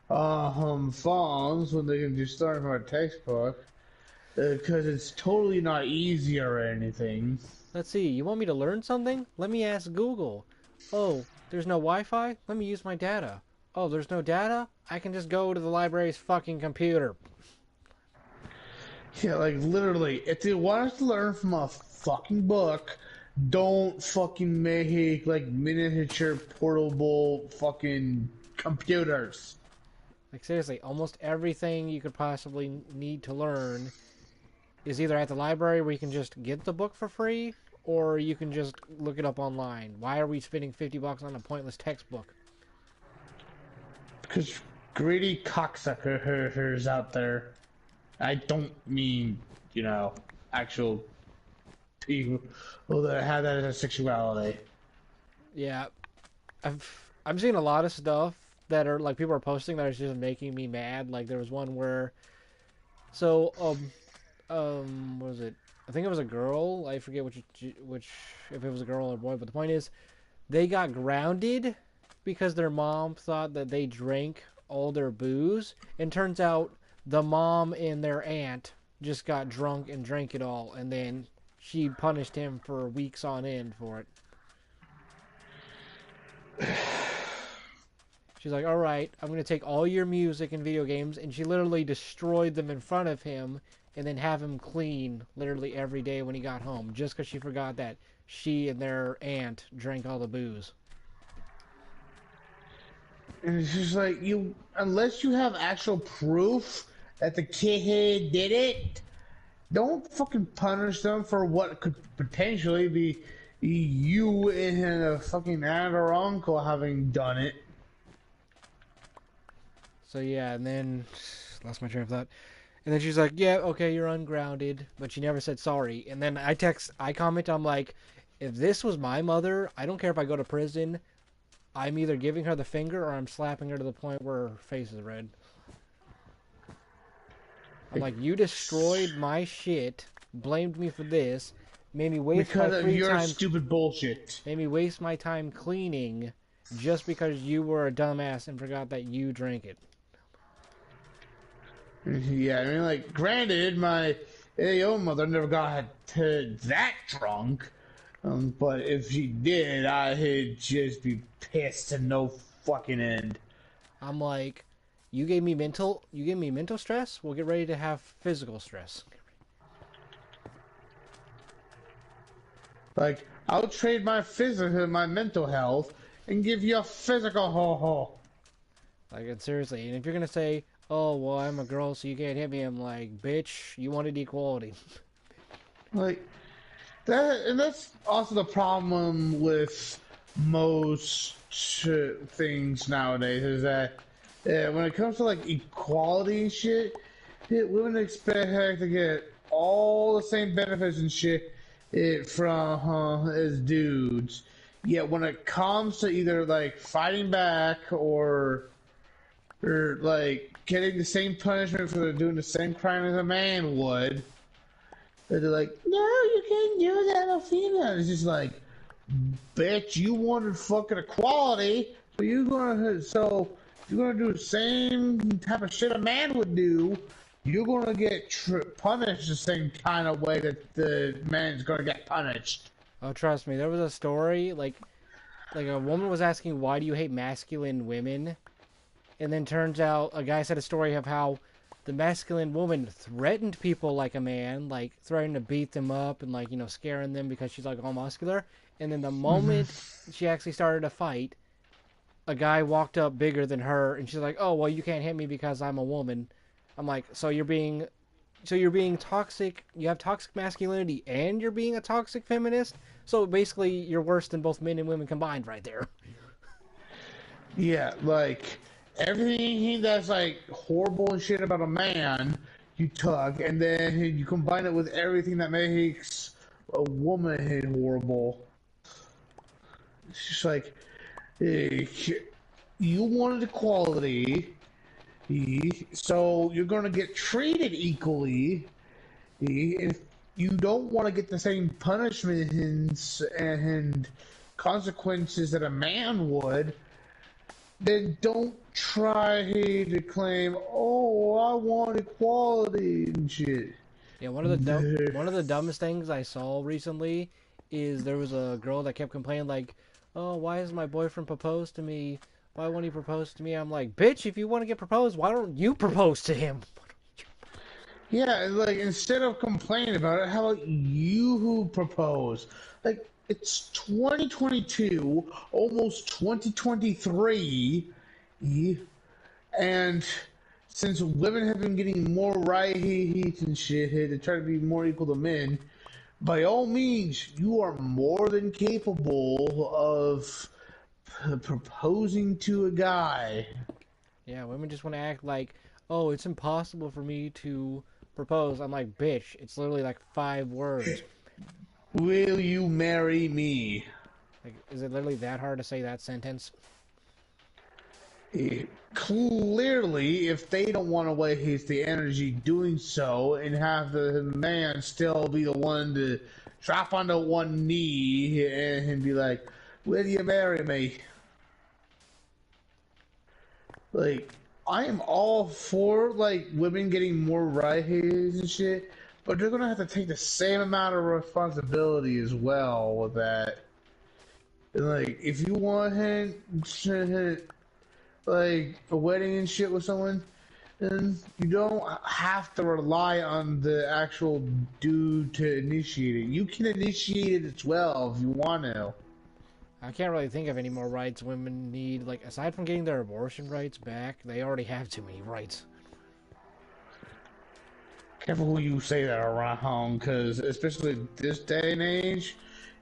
B: phones when they can just start from a textbook because it's totally not easy or anything.
A: Let's see, you want me to learn something? Let me ask Google. Oh, there's no Wi-Fi? Let me use my data. Oh, there's no data? I can just go to the library's fucking computer.
B: Yeah, like literally, if they want us to learn from a fucking book, don't fucking make like miniature portable fucking computers.
A: Like seriously, almost everything you could possibly need to learn is either at the library where you can just get the book for free, or you can just look it up online. Why are we spending $50 on a pointless textbook?
B: Because greedy cocksuckers out there. I don't mean, actual people that have that as a sexuality.
A: Yeah, I'm seeing a lot of stuff that are like people are posting that is just making me mad. Like there was one where, so what was it? I think it was a girl. I forget which if it was a girl or a boy. But the point is, they got grounded because their mom thought that they drank all their booze, and turns out the mom and their aunt just got drunk and drank it all, and then she punished him for weeks on end for it. She's like, all right, I'm going to take all your music and video games, and she literally destroyed them in front of him and then have him clean literally every day when he got home, just because she forgot that she and their aunt drank all the booze.
B: And it's just like, unless you have actual proof that the kid did it, don't fucking punish them for what could potentially be you and a fucking aunt or uncle having done it.
A: So yeah, and then lost my train of thought. And then she's like, "Yeah, okay, you're ungrounded," but she never said sorry. And then I comment, I'm like, "If this was my mother, I don't care if I go to prison. I'm either giving her the finger or I'm slapping her to the point where her face is red." I'm like, "You destroyed my shit, blamed me for this, made me waste
B: because
A: my
B: of
A: free
B: your
A: time,
B: stupid bullshit.
A: made me waste my time cleaning, just because you were a dumbass and forgot that you drank it."
B: Yeah, I mean, like, granted, my own mother never got that drunk, but if she did, I'd just be pissed to no fucking end.
A: I'm like, you gave me mental stress. We'll get ready to have physical stress.
B: Like, I'll trade my mental health, and give you a physical ho-ho.
A: Like, and seriously, and if you're gonna say, "Oh, well, I'm a girl, so you can't hit me," I'm like, "Bitch, you wanted equality."
B: Like, and that's also the problem with most things nowadays, is that when it comes to, like, equality and shit, women expect to get all the same benefits and shit from as dudes. Yet when it comes to either like fighting back or like getting the same punishment for doing the same crime as a man would, they're like, no, you can't do that, a female. It's just like, bitch, you wanted fucking equality, so you're gonna do the same type of shit a man would do. You're gonna get punished the same kind of way that the man's gonna get punished.
A: Oh, trust me, there was a story like a woman was asking, "Why do you hate masculine women?" And then turns out a guy said a story of how the masculine woman threatened people like a man, like threatening to beat them up and like, scaring them because she's like all muscular. And then the moment she actually started a fight, a guy walked up bigger than her and she's like, "Oh, well, you can't hit me because I'm a woman." I'm like, so you're being toxic, you have toxic masculinity and you're being a toxic feminist? So basically you're worse than both men and women combined right there.
B: Yeah, like everything that's like horrible and shit about a man, you took, and then you combine it with everything that makes a woman horrible. It's just like, you wanted equality, so you're going to get treated equally. If you don't want to get the same punishments and consequences that a man would, then don't try to claim, oh, I want equality and shit.
A: Yeah, one of the dumbest things I saw recently is there was a girl that kept complaining like, "Oh, why has my boyfriend proposed to me? Why won't he propose to me?" I'm like, "Bitch, if you want to get proposed, why don't you propose to him?"
B: Yeah, like instead of complaining about it, how about you who propose? Like it's 2022, almost 2023, and since women have been getting more rights and shit to try to be more equal to men, by all means, you are more than capable of proposing to a guy.
A: Yeah, women just want to act like, "Oh, it's impossible for me to propose." I'm like, "Bitch, it's literally like 5 words."
B: Will you marry me?
A: Like, is it literally that hard to say that sentence?
B: Clearly, if they don't want to waste the energy doing so and have the man still be the one to drop onto one knee and be like, will you marry me? Like, I am all for, like, women getting more rights and shit, but they're gonna have to take the same amount of responsibility as well with that. And, like, if you want him like a wedding and shit with someone, then you don't have to rely on the actual dude to initiate it. You can initiate it as well if you want to.
A: I can't really think of any more rights women need. Like, aside from getting their abortion rights back, they already have too many rights.
B: Careful who you say that around, because especially this day and age,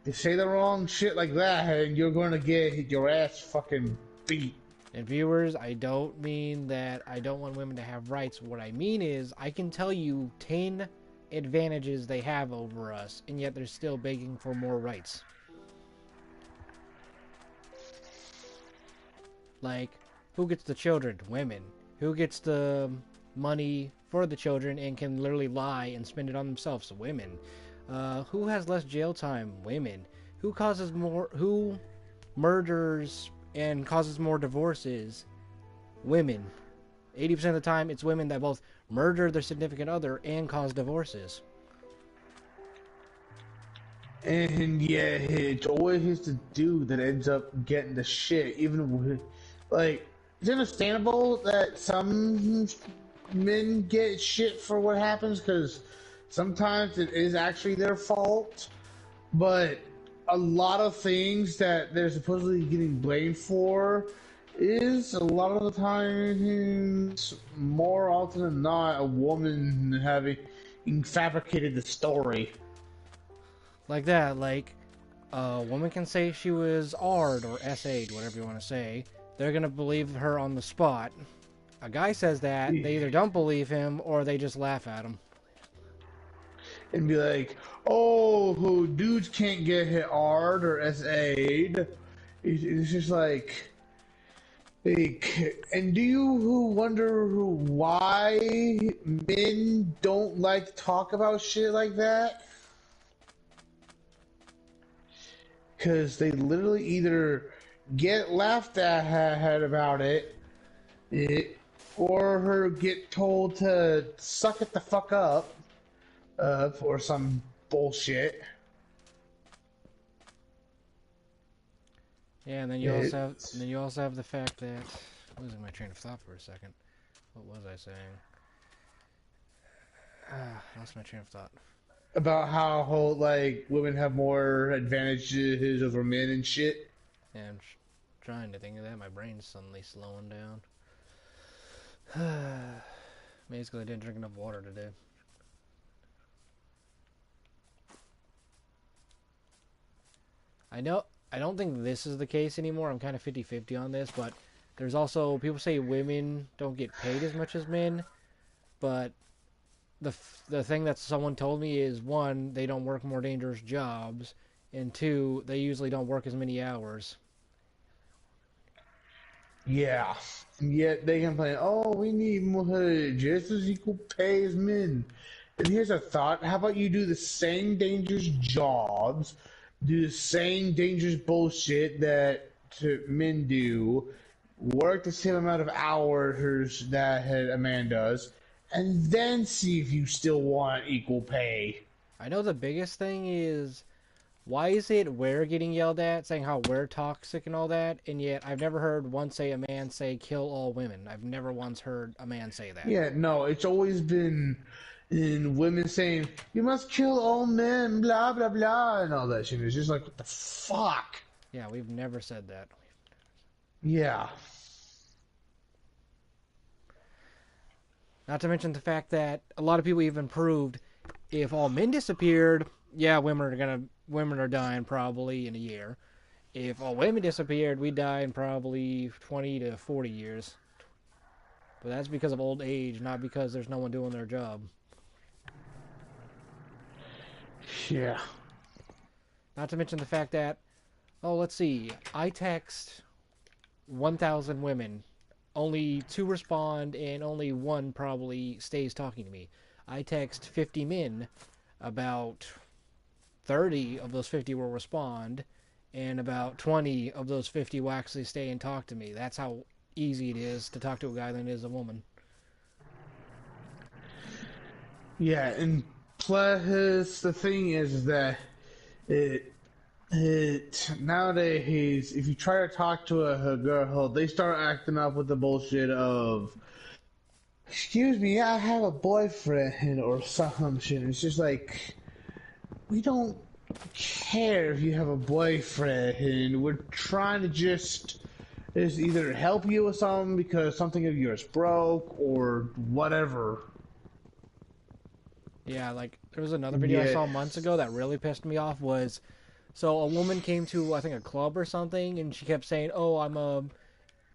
B: you say the wrong shit like that, and you're going to get your ass fucking beat.
A: And viewers, I don't mean that I don't want women to have rights. What I mean is, I can tell you 10 advantages they have over us, and yet they're still begging for more rights. Like, who gets the children? Women. Who gets the money for the children and can literally lie and spend it on themselves? Women. Who has less jail time? Women. Who murders and causes more divorces? Women. 80% of the time, it's women that both murder their significant other and cause divorces.
B: And yeah, it's always the dude that ends up getting the shit, even with, like, it's understandable that some men get shit for what happens because sometimes it is actually their fault, but a lot of things that they're supposedly getting blamed for is a lot of the times, more often than not, a woman having fabricated the story.
A: Like that, like, a woman can say she was R'd or SA'd, whatever you want to say. They're going to believe her on the spot. A guy says that, they either don't believe him or they just laugh at him.
B: And be like, oh, who dudes can't get hit hard or SA'd. It's just like, and do you wonder why men don't like to talk about shit like that? Because they literally either get laughed at about it, or get told to suck it the fuck up for some bullshit.
A: Yeah, and then you also have the fact that, losing my train of thought for a second. What was I saying? Lost my train of thought.
B: About how like women have more advantages over men and shit.
A: Yeah, I'm trying to think of that. My brain's suddenly slowing down. Maybe it's because I didn't drink enough water today. I don't think this is the case anymore. I'm kind of 50-50 on this, but there's also people say women don't get paid as much as men, but the thing that someone told me is, one, they don't work more dangerous jobs, and two, they usually don't work as many hours.
B: Yeah, and yet they complain, oh, we need more, just as equal pay as men. And here's a thought, how about you do the same dangerous jobs, do the same dangerous bullshit that men do, work the same amount of hours that a man does, and then see if you still want equal pay.
A: I know the biggest thing is why is it we're getting yelled at, saying how we're toxic and all that, and yet I've never heard once a man say kill all women. I've never once heard a man say that.
B: Yeah, no, it's always been in women saying you must kill all men, blah blah blah, and all that shit. It's just like what the fuck.
A: Yeah, we've never said that.
B: Yeah.
A: Not to mention the fact that a lot of people even proved if all men disappeared, yeah, women are dying probably in a year. If all women disappeared, we'd die in probably 20 to 40 years. But that's because of old age, not because there's no one doing their job.
B: Yeah.
A: Not to mention the fact that, oh, let's see, I text 1,000 women. Only 2 respond, and only 1 probably stays talking to me. I text 50 men, about 30 of those 50 will respond, and about 20 of those 50 will actually stay and talk to me. That's how easy it is to talk to a guy than it is a woman.
B: Yeah, and plus the thing is that it nowadays, if you try to talk to a girl, they start acting up with the bullshit of, excuse me, I have a boyfriend or some shit. It's just like, we don't care if you have a boyfriend, and we're trying to just either help you with something because something of yours broke or whatever.
A: Yeah, like, there was another video I saw months ago that really pissed me off was, so a woman came to, I think, a club or something, and she kept saying, oh, I'm a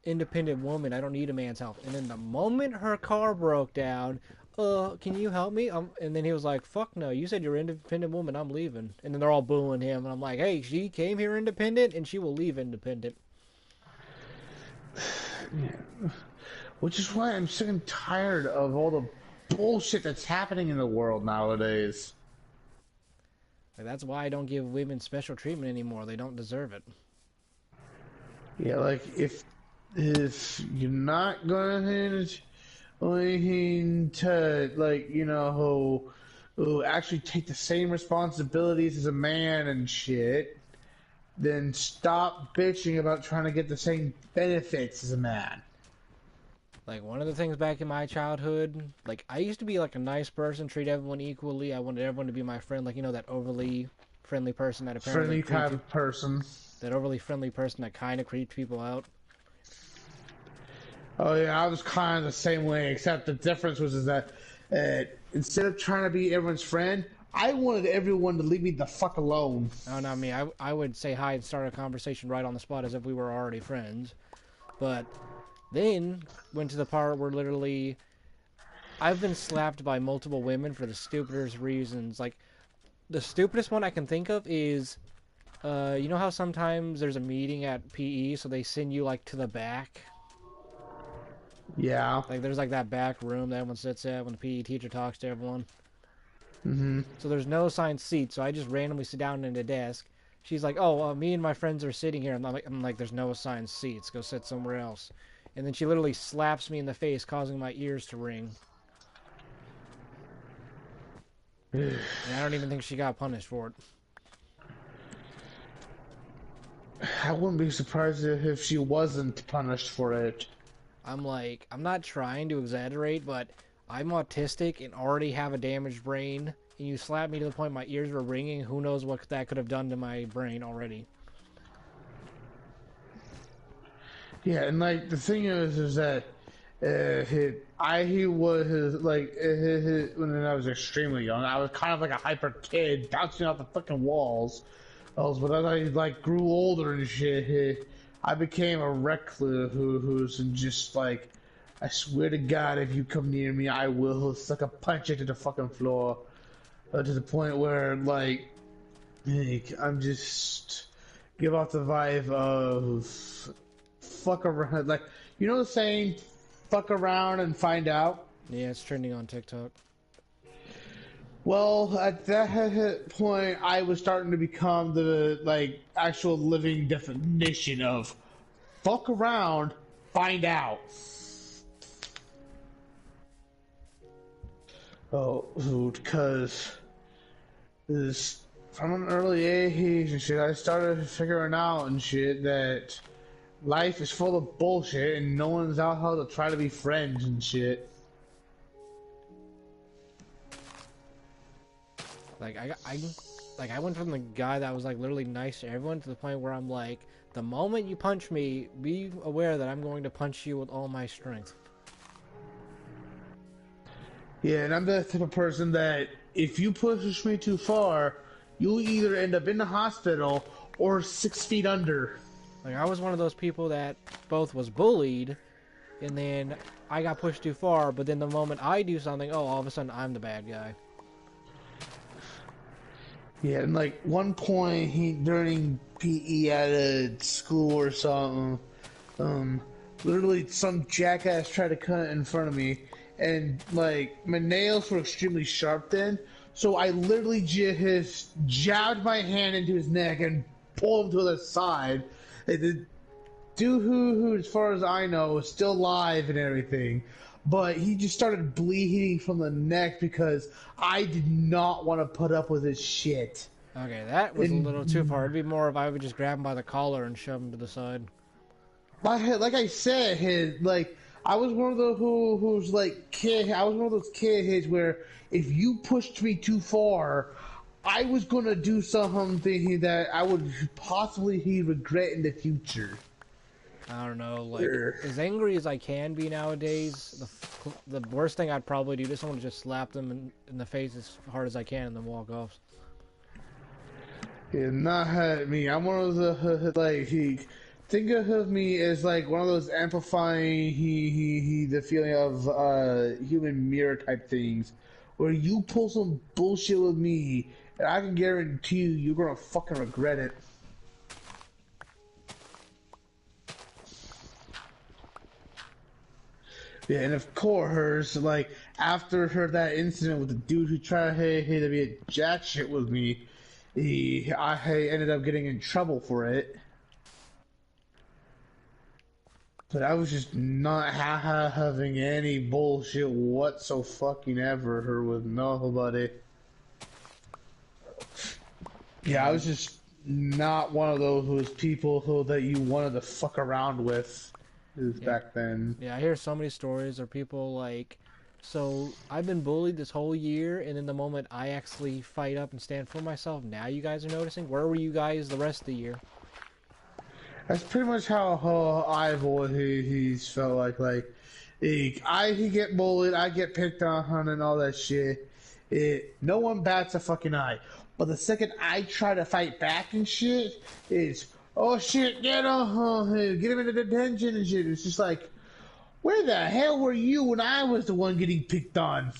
A: independent woman, I don't need a man's help. And then the moment her car broke down, can you help me? And then he was like, fuck no, you said you're an independent woman, I'm leaving. And then they're all booing him, and I'm like, hey, she came here independent, and she will leave independent.
B: Yeah. Which is why I'm sick and tired of all the bullshit that's happening in the world nowadays.
A: Like, that's why I don't give women special treatment anymore. They don't deserve it.
B: Yeah, like if you're not going to like who actually take the same responsibilities as a man and shit, then stop bitching about trying to get the same benefits as a man.
A: Like, one of the things back in my childhood, like, I used to be, like, a nice person, treat everyone equally. I wanted everyone to be my friend, like, that overly friendly person that apparently...
B: Friendly type of person.
A: That overly friendly person that kind of creeped people out.
B: Oh, yeah, I was kind of the same way, except the difference was that instead of trying to be everyone's friend, I wanted everyone to leave me the fuck alone.
A: Oh, not me. I would say hi and start a conversation right on the spot as if we were already friends. But... then, went to the part where literally, I've been slapped by multiple women for the stupidest reasons. Like, the stupidest one I can think of is, you know how sometimes there's a meeting at PE, so they send you, like, to the back?
B: Yeah.
A: Like, there's, like, that back room that everyone sits at when the PE teacher talks to everyone.
B: Mm-hmm.
A: So there's no assigned seat, so I just randomly sit down at a desk. She's like, oh, me and my friends are sitting here. And I'm like, there's no assigned seats. Go sit somewhere else. And then she literally slaps me in the face, causing my ears to ring. And I don't even think she got punished for it.
B: I wouldn't be surprised if she wasn't punished for it.
A: I'm like, I'm not trying to exaggerate, but I'm autistic and already have a damaged brain. And you slapped me to the point my ears were ringing. Who knows what that could have done to my brain already.
B: Yeah, and like the thing is that he was like when I was extremely young, I was kind of like a hyper kid, bouncing off the fucking walls. But as I like grew older and shit, I became a recluse who's just like, I swear to God, if you come near me, I will suck a punch into the fucking floor. To the point where like I'm just give off the vibe of fuck around, like, you know the saying, fuck around and find out?
A: Yeah, it's trending on TikTok.
B: Well, at that point, I was starting to become the, like, actual living definition of fuck around, find out. Oh, because this from an early age and shit, I started figuring out and shit that life is full of bullshit and no one's out how to try to be friends and shit.
A: Like I went from the guy that was like literally nice to everyone to the point where I'm like, the moment you punch me, be aware that I'm going to punch you with all my strength.
B: Yeah, and I'm the type of person that if you push me too far, you'll either end up in the hospital or 6 feet under.
A: Like I was one of those people that both was bullied, and then I got pushed too far. But then the moment I do something, oh, all of a sudden I'm the bad guy.
B: Yeah, and like one point he during PE at a school or something, literally some jackass tried to cut in front of me, and like my nails were extremely sharp then, so I literally just jabbed my hand into his neck and pulled him to the side. And the dude who, as far as I know, is still alive and everything. But he just started bleeding from the neck because I did not want to put up with his shit.
A: Okay, that was a little too far. It'd be more if I would just grab him by the collar and shove him to the side.
B: Like I said, I was one of those who's like kid. I was one of those kids where if you pushed me too far, I was gonna do something that I would possibly regret in the future.
A: I don't know, like, as angry as I can be nowadays, the worst thing I'd probably do to someone is just slap them in the face as hard as I can and then walk off.
B: Yeah, not me. I'm one of the think of me as like one of those amplifying the feeling of human mirror type things, where you pull some bullshit with me, and I can guarantee you're gonna fucking regret it. Yeah, and of course, like after that incident with the dude who tried to be a jack shit with me, I ended up getting in trouble for it. But I was just not having any bullshit whatsoever with nobody. Yeah, I was just not one of those people that you wanted to fuck around with. Back then.
A: Yeah, I hear so many stories of people like, so I've been bullied this whole year, and in the moment I actually fight up and stand for myself, now you guys are noticing? Where were you guys the rest of the year?
B: That's pretty much how I've always felt he get bullied, I get picked on and all that shit. No one bats a fucking eye. But the second I try to fight back and shit, it's oh shit, get him into detention and shit. It's just like, where the hell were you when I was the one getting picked on?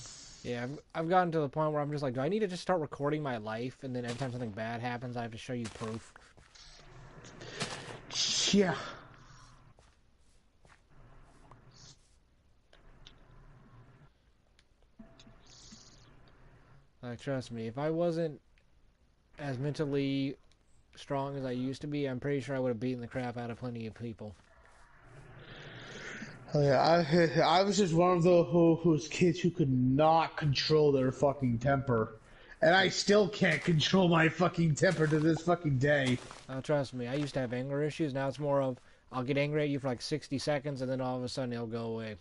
A: Yeah, I've gotten to the point where I'm just like, do I need to just start recording my life, and then every time something bad happens, I have to show you proof?
B: Yeah.
A: Like, trust me, if I wasn't as mentally strong as I used to be, I'm pretty sure I would have beaten the crap out of plenty of people.
B: Yeah, I was just one of those kids who could not control their fucking temper. And I still can't control my fucking temper to this fucking day.
A: Trust me, I used to have anger issues. Now it's more of, I'll get angry at you for like 60 seconds, and then all of a sudden it'll go away.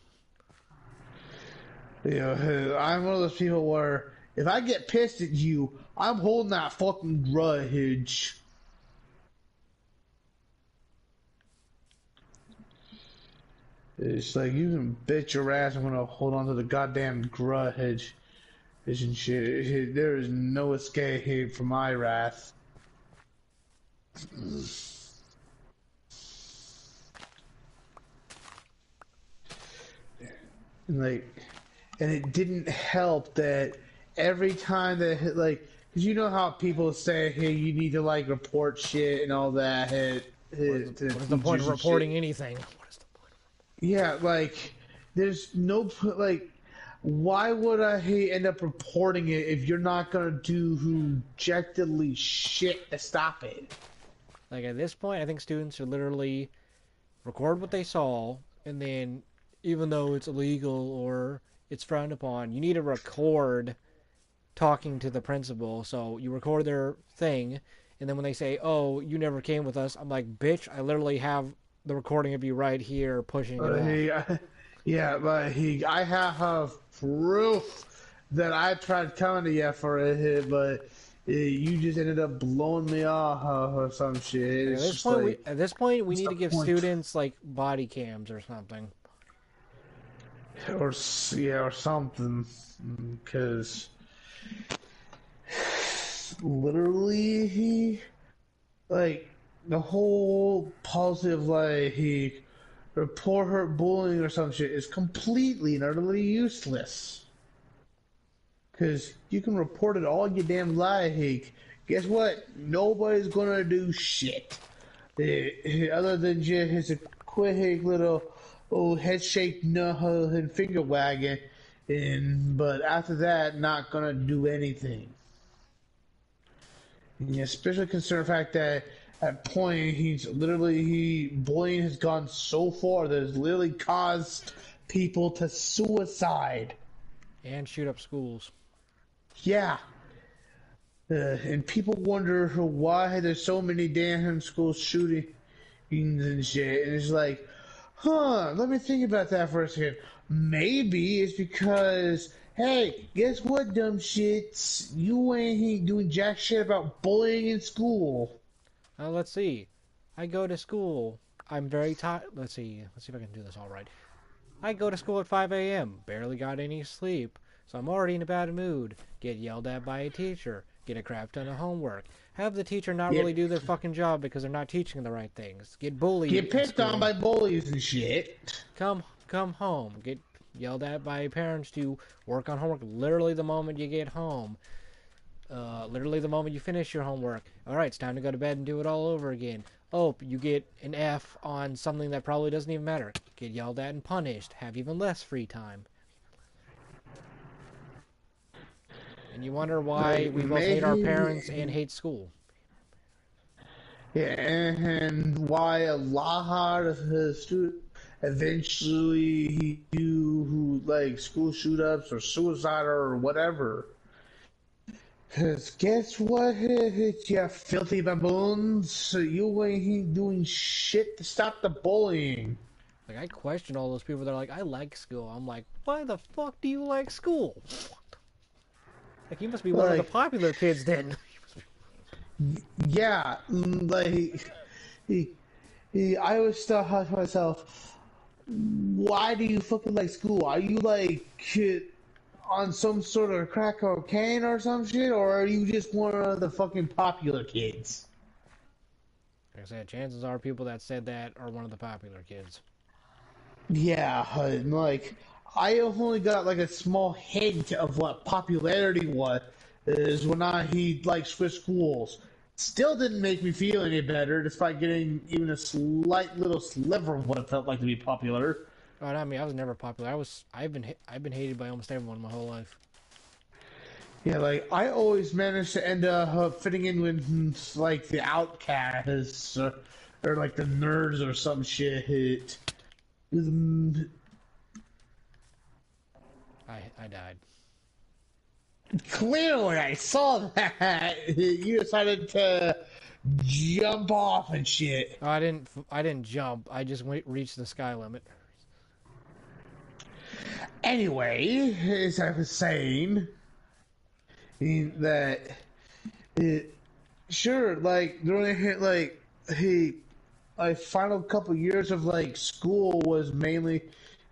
B: Yeah, I'm one of those people where if I get pissed at you, I'm holding that fucking grudge. It's like, you can bet your ass I'm gonna hold on to the goddamn grudge. And shit. There is no escape from my wrath. And it didn't help that every time that because you know how people say, hey, you need to like report shit and all that.
A: What is the point of reporting anything? What is the point of
B: Yeah, there's no why would I end up reporting it if you're not gonna do objectively shit to stop it?
A: Like, at this point, I think students should literally record what they saw, and then even though it's illegal or it's frowned upon, you need to record talking to the principal. So you record their thing, and then when they say, "Oh, you never came with us," I'm like, "Bitch, I literally have the recording of you right here pushing it off."
B: He, yeah, but I have proof that I tried coming to you for a hit, but you just ended up blowing me off or some shit.
A: Like,
B: It's just like,
A: at this point, we
B: what's
A: need
B: the
A: to give
B: point?
A: students like body cams or something.
B: Or yeah, or something, because literally he like the whole positive like he report her bullying or some shit is completely and utterly useless. Because you can report it all you damn like. Guess what? Nobody's gonna do shit. Other than just a quick little head shake, no, and finger wagging. But after that, not gonna do anything. Yeah, especially considering the fact that at point he bullying has gone so far that it's literally caused people to suicide.
A: And shoot up schools.
B: Yeah. And people wonder why there's so many damn school shootings and shit. And it's like, let me think about that for a second. Maybe it's because, hey, guess what, dumb shits? You ain't doing jack shit about bullying in school.
A: Now let's see. I go to school. I'm very tired. Let's see. Let's see if I can do this all right. I go to school at 5 a.m. Barely got any sleep, so I'm already in a bad mood. Get yelled at by a teacher. Get a crap ton of homework. Have the teacher not really do their fucking job because they're not teaching the right things. Get bullied.
B: Get picked on by bullies and shit.
A: Come home. Get yelled at by parents to work on homework literally the moment you get home. Literally the moment you finish your homework. Alright, it's time to go to bed and do it all over again. Oh, you get an F on something that probably doesn't even matter. Get yelled at and punished. Have even less free time. And you wonder why we both hate our parents and hate school.
B: Yeah, and why a lot of his students eventually do like school shoot ups or suicide or whatever. Cause guess what, you filthy baboons? You ain't doing shit to stop the bullying.
A: Like, I question all those people that are like, I like school. I'm like, why the fuck do you like school? Like, you must be one of the popular kids then.
B: Yeah, like, I always thought to myself, why do you fucking like school? Are you like on some sort of crack cocaine or some shit, or are you just one of the fucking popular kids?
A: Like I said, chances are people that said that are one of the popular kids.
B: Yeah, like I only got like a small hint of what popularity was is when he like switched schools. Still didn't make me feel any better, despite getting even a slight little sliver of what it felt like to be popular.
A: Oh, I mean, I was never popular. I've been hated by almost everyone my whole life.
B: Yeah, like I always managed to end up fitting in with like the outcasts or like the nerds or some shit.
A: I died.
B: Clearly, I saw that. You decided to jump off and shit.
A: Oh, I didn't jump. I just reached the sky limit.
B: Anyway, as I was saying, that sure, like during like my final couple years of like school was mainly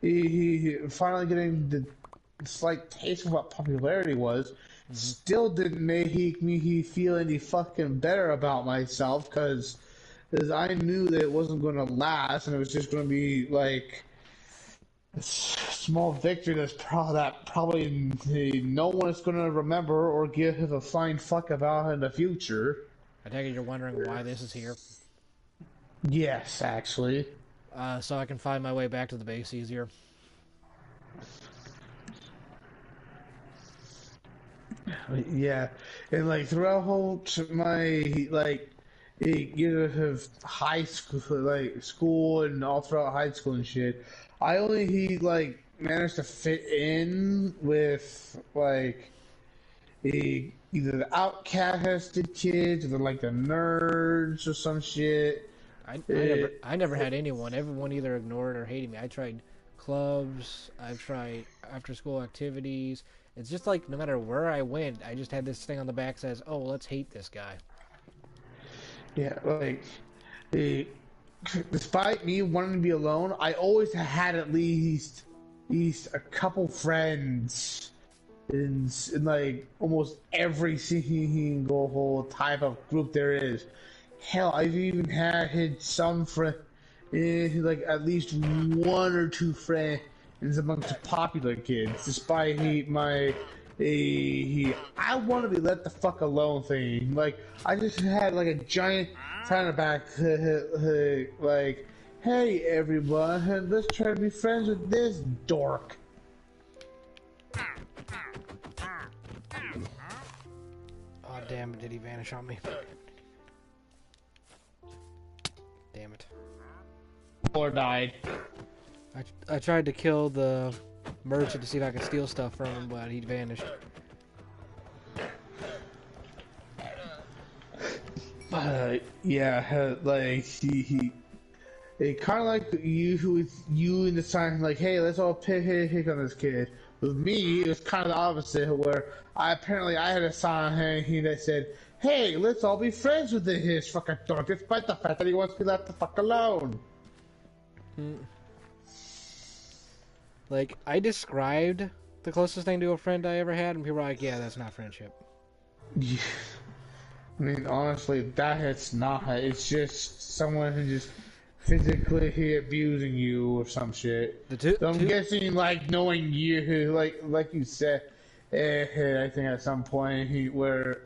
B: he finally getting the slight taste of what popularity was. Mm-hmm. Still didn't make me feel any fucking better about myself because I knew that it wasn't going to last and it was just going to be like a small victory that probably no one is going to remember or give a flying fuck about in the future.
A: I take it you're wondering why this is here.
B: Yes, actually.
A: So I can find my way back to the base easier.
B: Yeah, and like throughout my like you have high school, like school, and all throughout high school and shit. I only he like managed to fit in with like either the outcasted kids or like the nerds or some shit.
A: I never had anyone. Everyone either ignored or hated me. I tried clubs. I've tried after school activities. It's just like no matter where I went, I just had this thing on the back that says, "Oh, let's hate this guy."
B: Yeah, like eh, despite me wanting to be alone, I always had at least a couple friends in like almost every single whole type of group there is. Hell, I've even had some friend, like at least one or two friends amongst the popular kids. Despite I want to be let the fuck alone thing. Like I just had like a giant sign on the back, like, "Hey everyone, let's try to be friends with this dork."
A: Oh damn it! Did he vanish on me? Damn it!
B: Or died.
A: I tried to kill the merchant to see if I could steal stuff from him, but he vanished.
B: Yeah, like it kind of like you in the sign, like, "Hey, let's all pick on this kid." With me, it was kind of the opposite, where I had a sign that said, "Hey, let's all be friends with his fucking dog," despite the fact that he wants to be left the fuck alone.
A: Like, I described the closest thing to a friend I ever had, and people were like, "Yeah, that's not friendship."
B: Yeah. I mean, honestly, it's not. It's just someone who just physically abusing you or some shit. So I'm guessing, like, knowing you, like you said, I think at some point where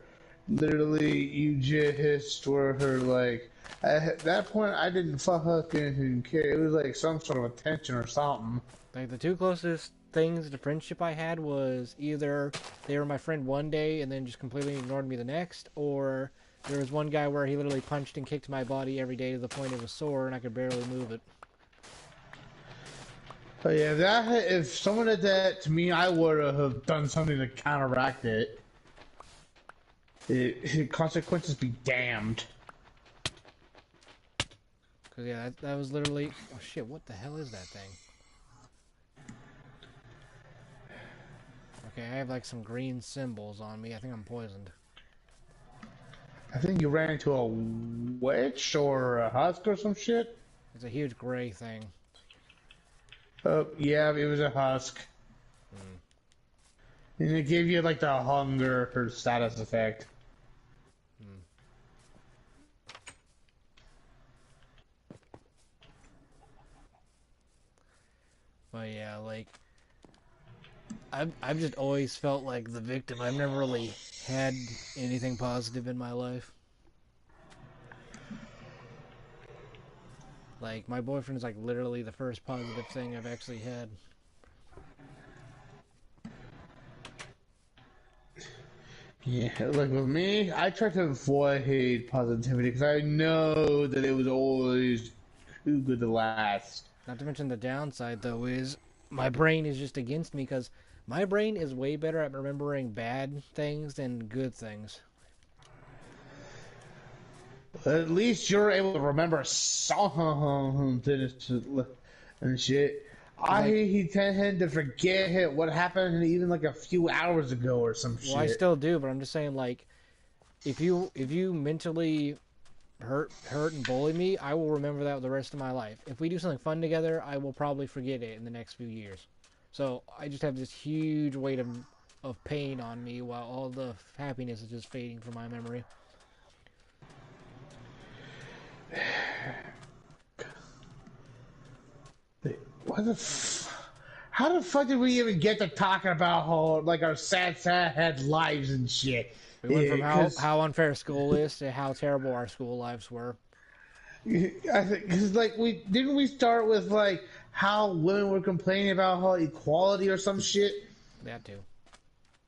B: literally you just were her, like, at that point I didn't fucking care. It was like some sort of attention or something.
A: Like, the two closest things to friendship I had was either they were my friend one day and then just completely ignored me the next, or there was one guy where he literally punched and kicked my body every day to the point it was sore and I could barely move it.
B: But yeah, if someone did that to me, I would have done something to counteract it. Consequences be damned.
A: Cause yeah, that was literally. Oh shit! What the hell is that thing? Okay, I have like some green symbols on me. I think I'm poisoned.
B: I think you ran into a witch or a husk or some shit.
A: It's a huge gray thing.
B: Yeah, it was a husk. And it gave you like the hunger or status effect.
A: But yeah, like I've just always felt like the victim. I've never really had anything positive in my life. Like, my boyfriend is like literally the first positive thing I've actually had.
B: Yeah, like with me, I try to avoid positivity because I know that it was always too good to last.
A: Not to mention the downside, though, is my brain is just against me because my brain is way better at remembering bad things than good things.
B: At least you're able to remember songs and shit. He tend to forget what happened even like a few hours ago or some shit.
A: Well, I still do, but I'm just saying, like, if you mentally hurt and bully me, I will remember that the rest of my life. If we do something fun together, I will probably forget it in the next few years. So I just have this huge weight of pain on me while all the happiness is just fading from my memory.
B: How the fuck did we even get to talking about like our sad lives and shit?
A: We went from how unfair school is to how terrible our school lives were.
B: I think because like we start with like how women were complaining about how equality or some shit.
A: That too.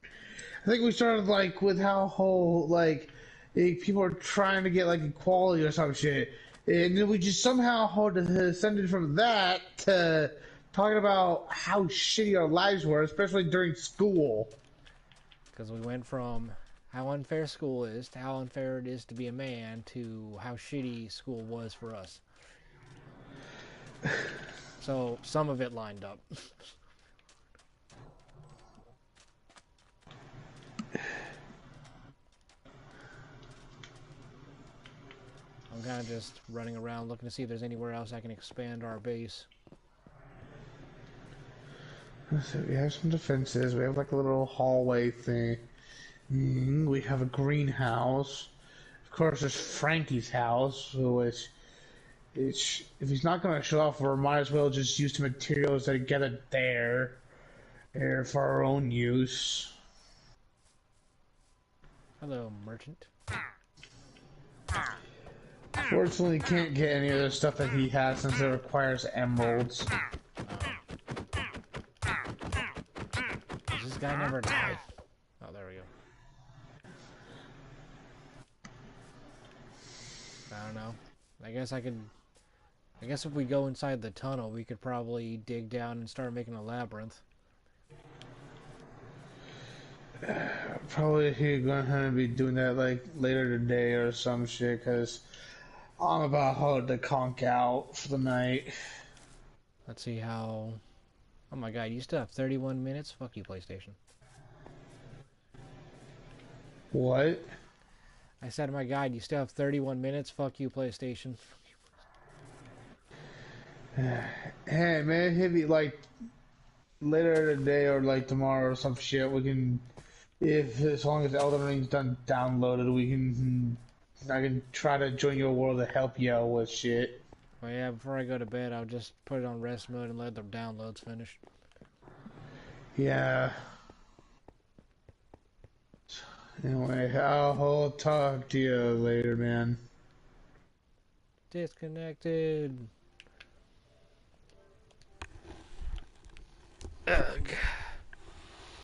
B: I think we started like with how whole like People are trying to get like equality or some shit, and then we just somehow descended from that to talking about how shitty our lives were, especially during school.
A: Because we went from how unfair school is to how unfair it is to be a man to how shitty school was for us. So some of it lined up. I'm kind of just running around looking to see if there's anywhere else I can expand our base.
B: So we have some defenses. We have like a little hallway thing. We have a greenhouse. Of course, there's Frankie's house, which if he's not going to show off, we might as well just use the materials that get it there for our own use.
A: Hello, merchant.
B: Fortunately, can't get any of the stuff that he has since it requires emeralds.
A: Does this guy never die? Oh, there we go. I don't know. I guess if we go inside the tunnel, we could probably dig down and start making a labyrinth.
B: Probably he's gonna be doing that like later today or some shit, cause I'm about to conk out for the night.
A: Let's see how... Oh my god, you still have 31 minutes? Fuck you, PlayStation.
B: What?
A: I said in my guide, you still have 31 minutes? Fuck you, PlayStation.
B: Hey man, hit me like later today or like tomorrow or some shit. We can, if as long as Elden Ring's done downloaded, we can. I can try to join your world to help you out with shit.
A: Well, yeah, before I go to bed, I'll just put it on rest mode and let the downloads finish.
B: Yeah. Anyway, I'll talk to you later, man.
A: Disconnected. Ugh.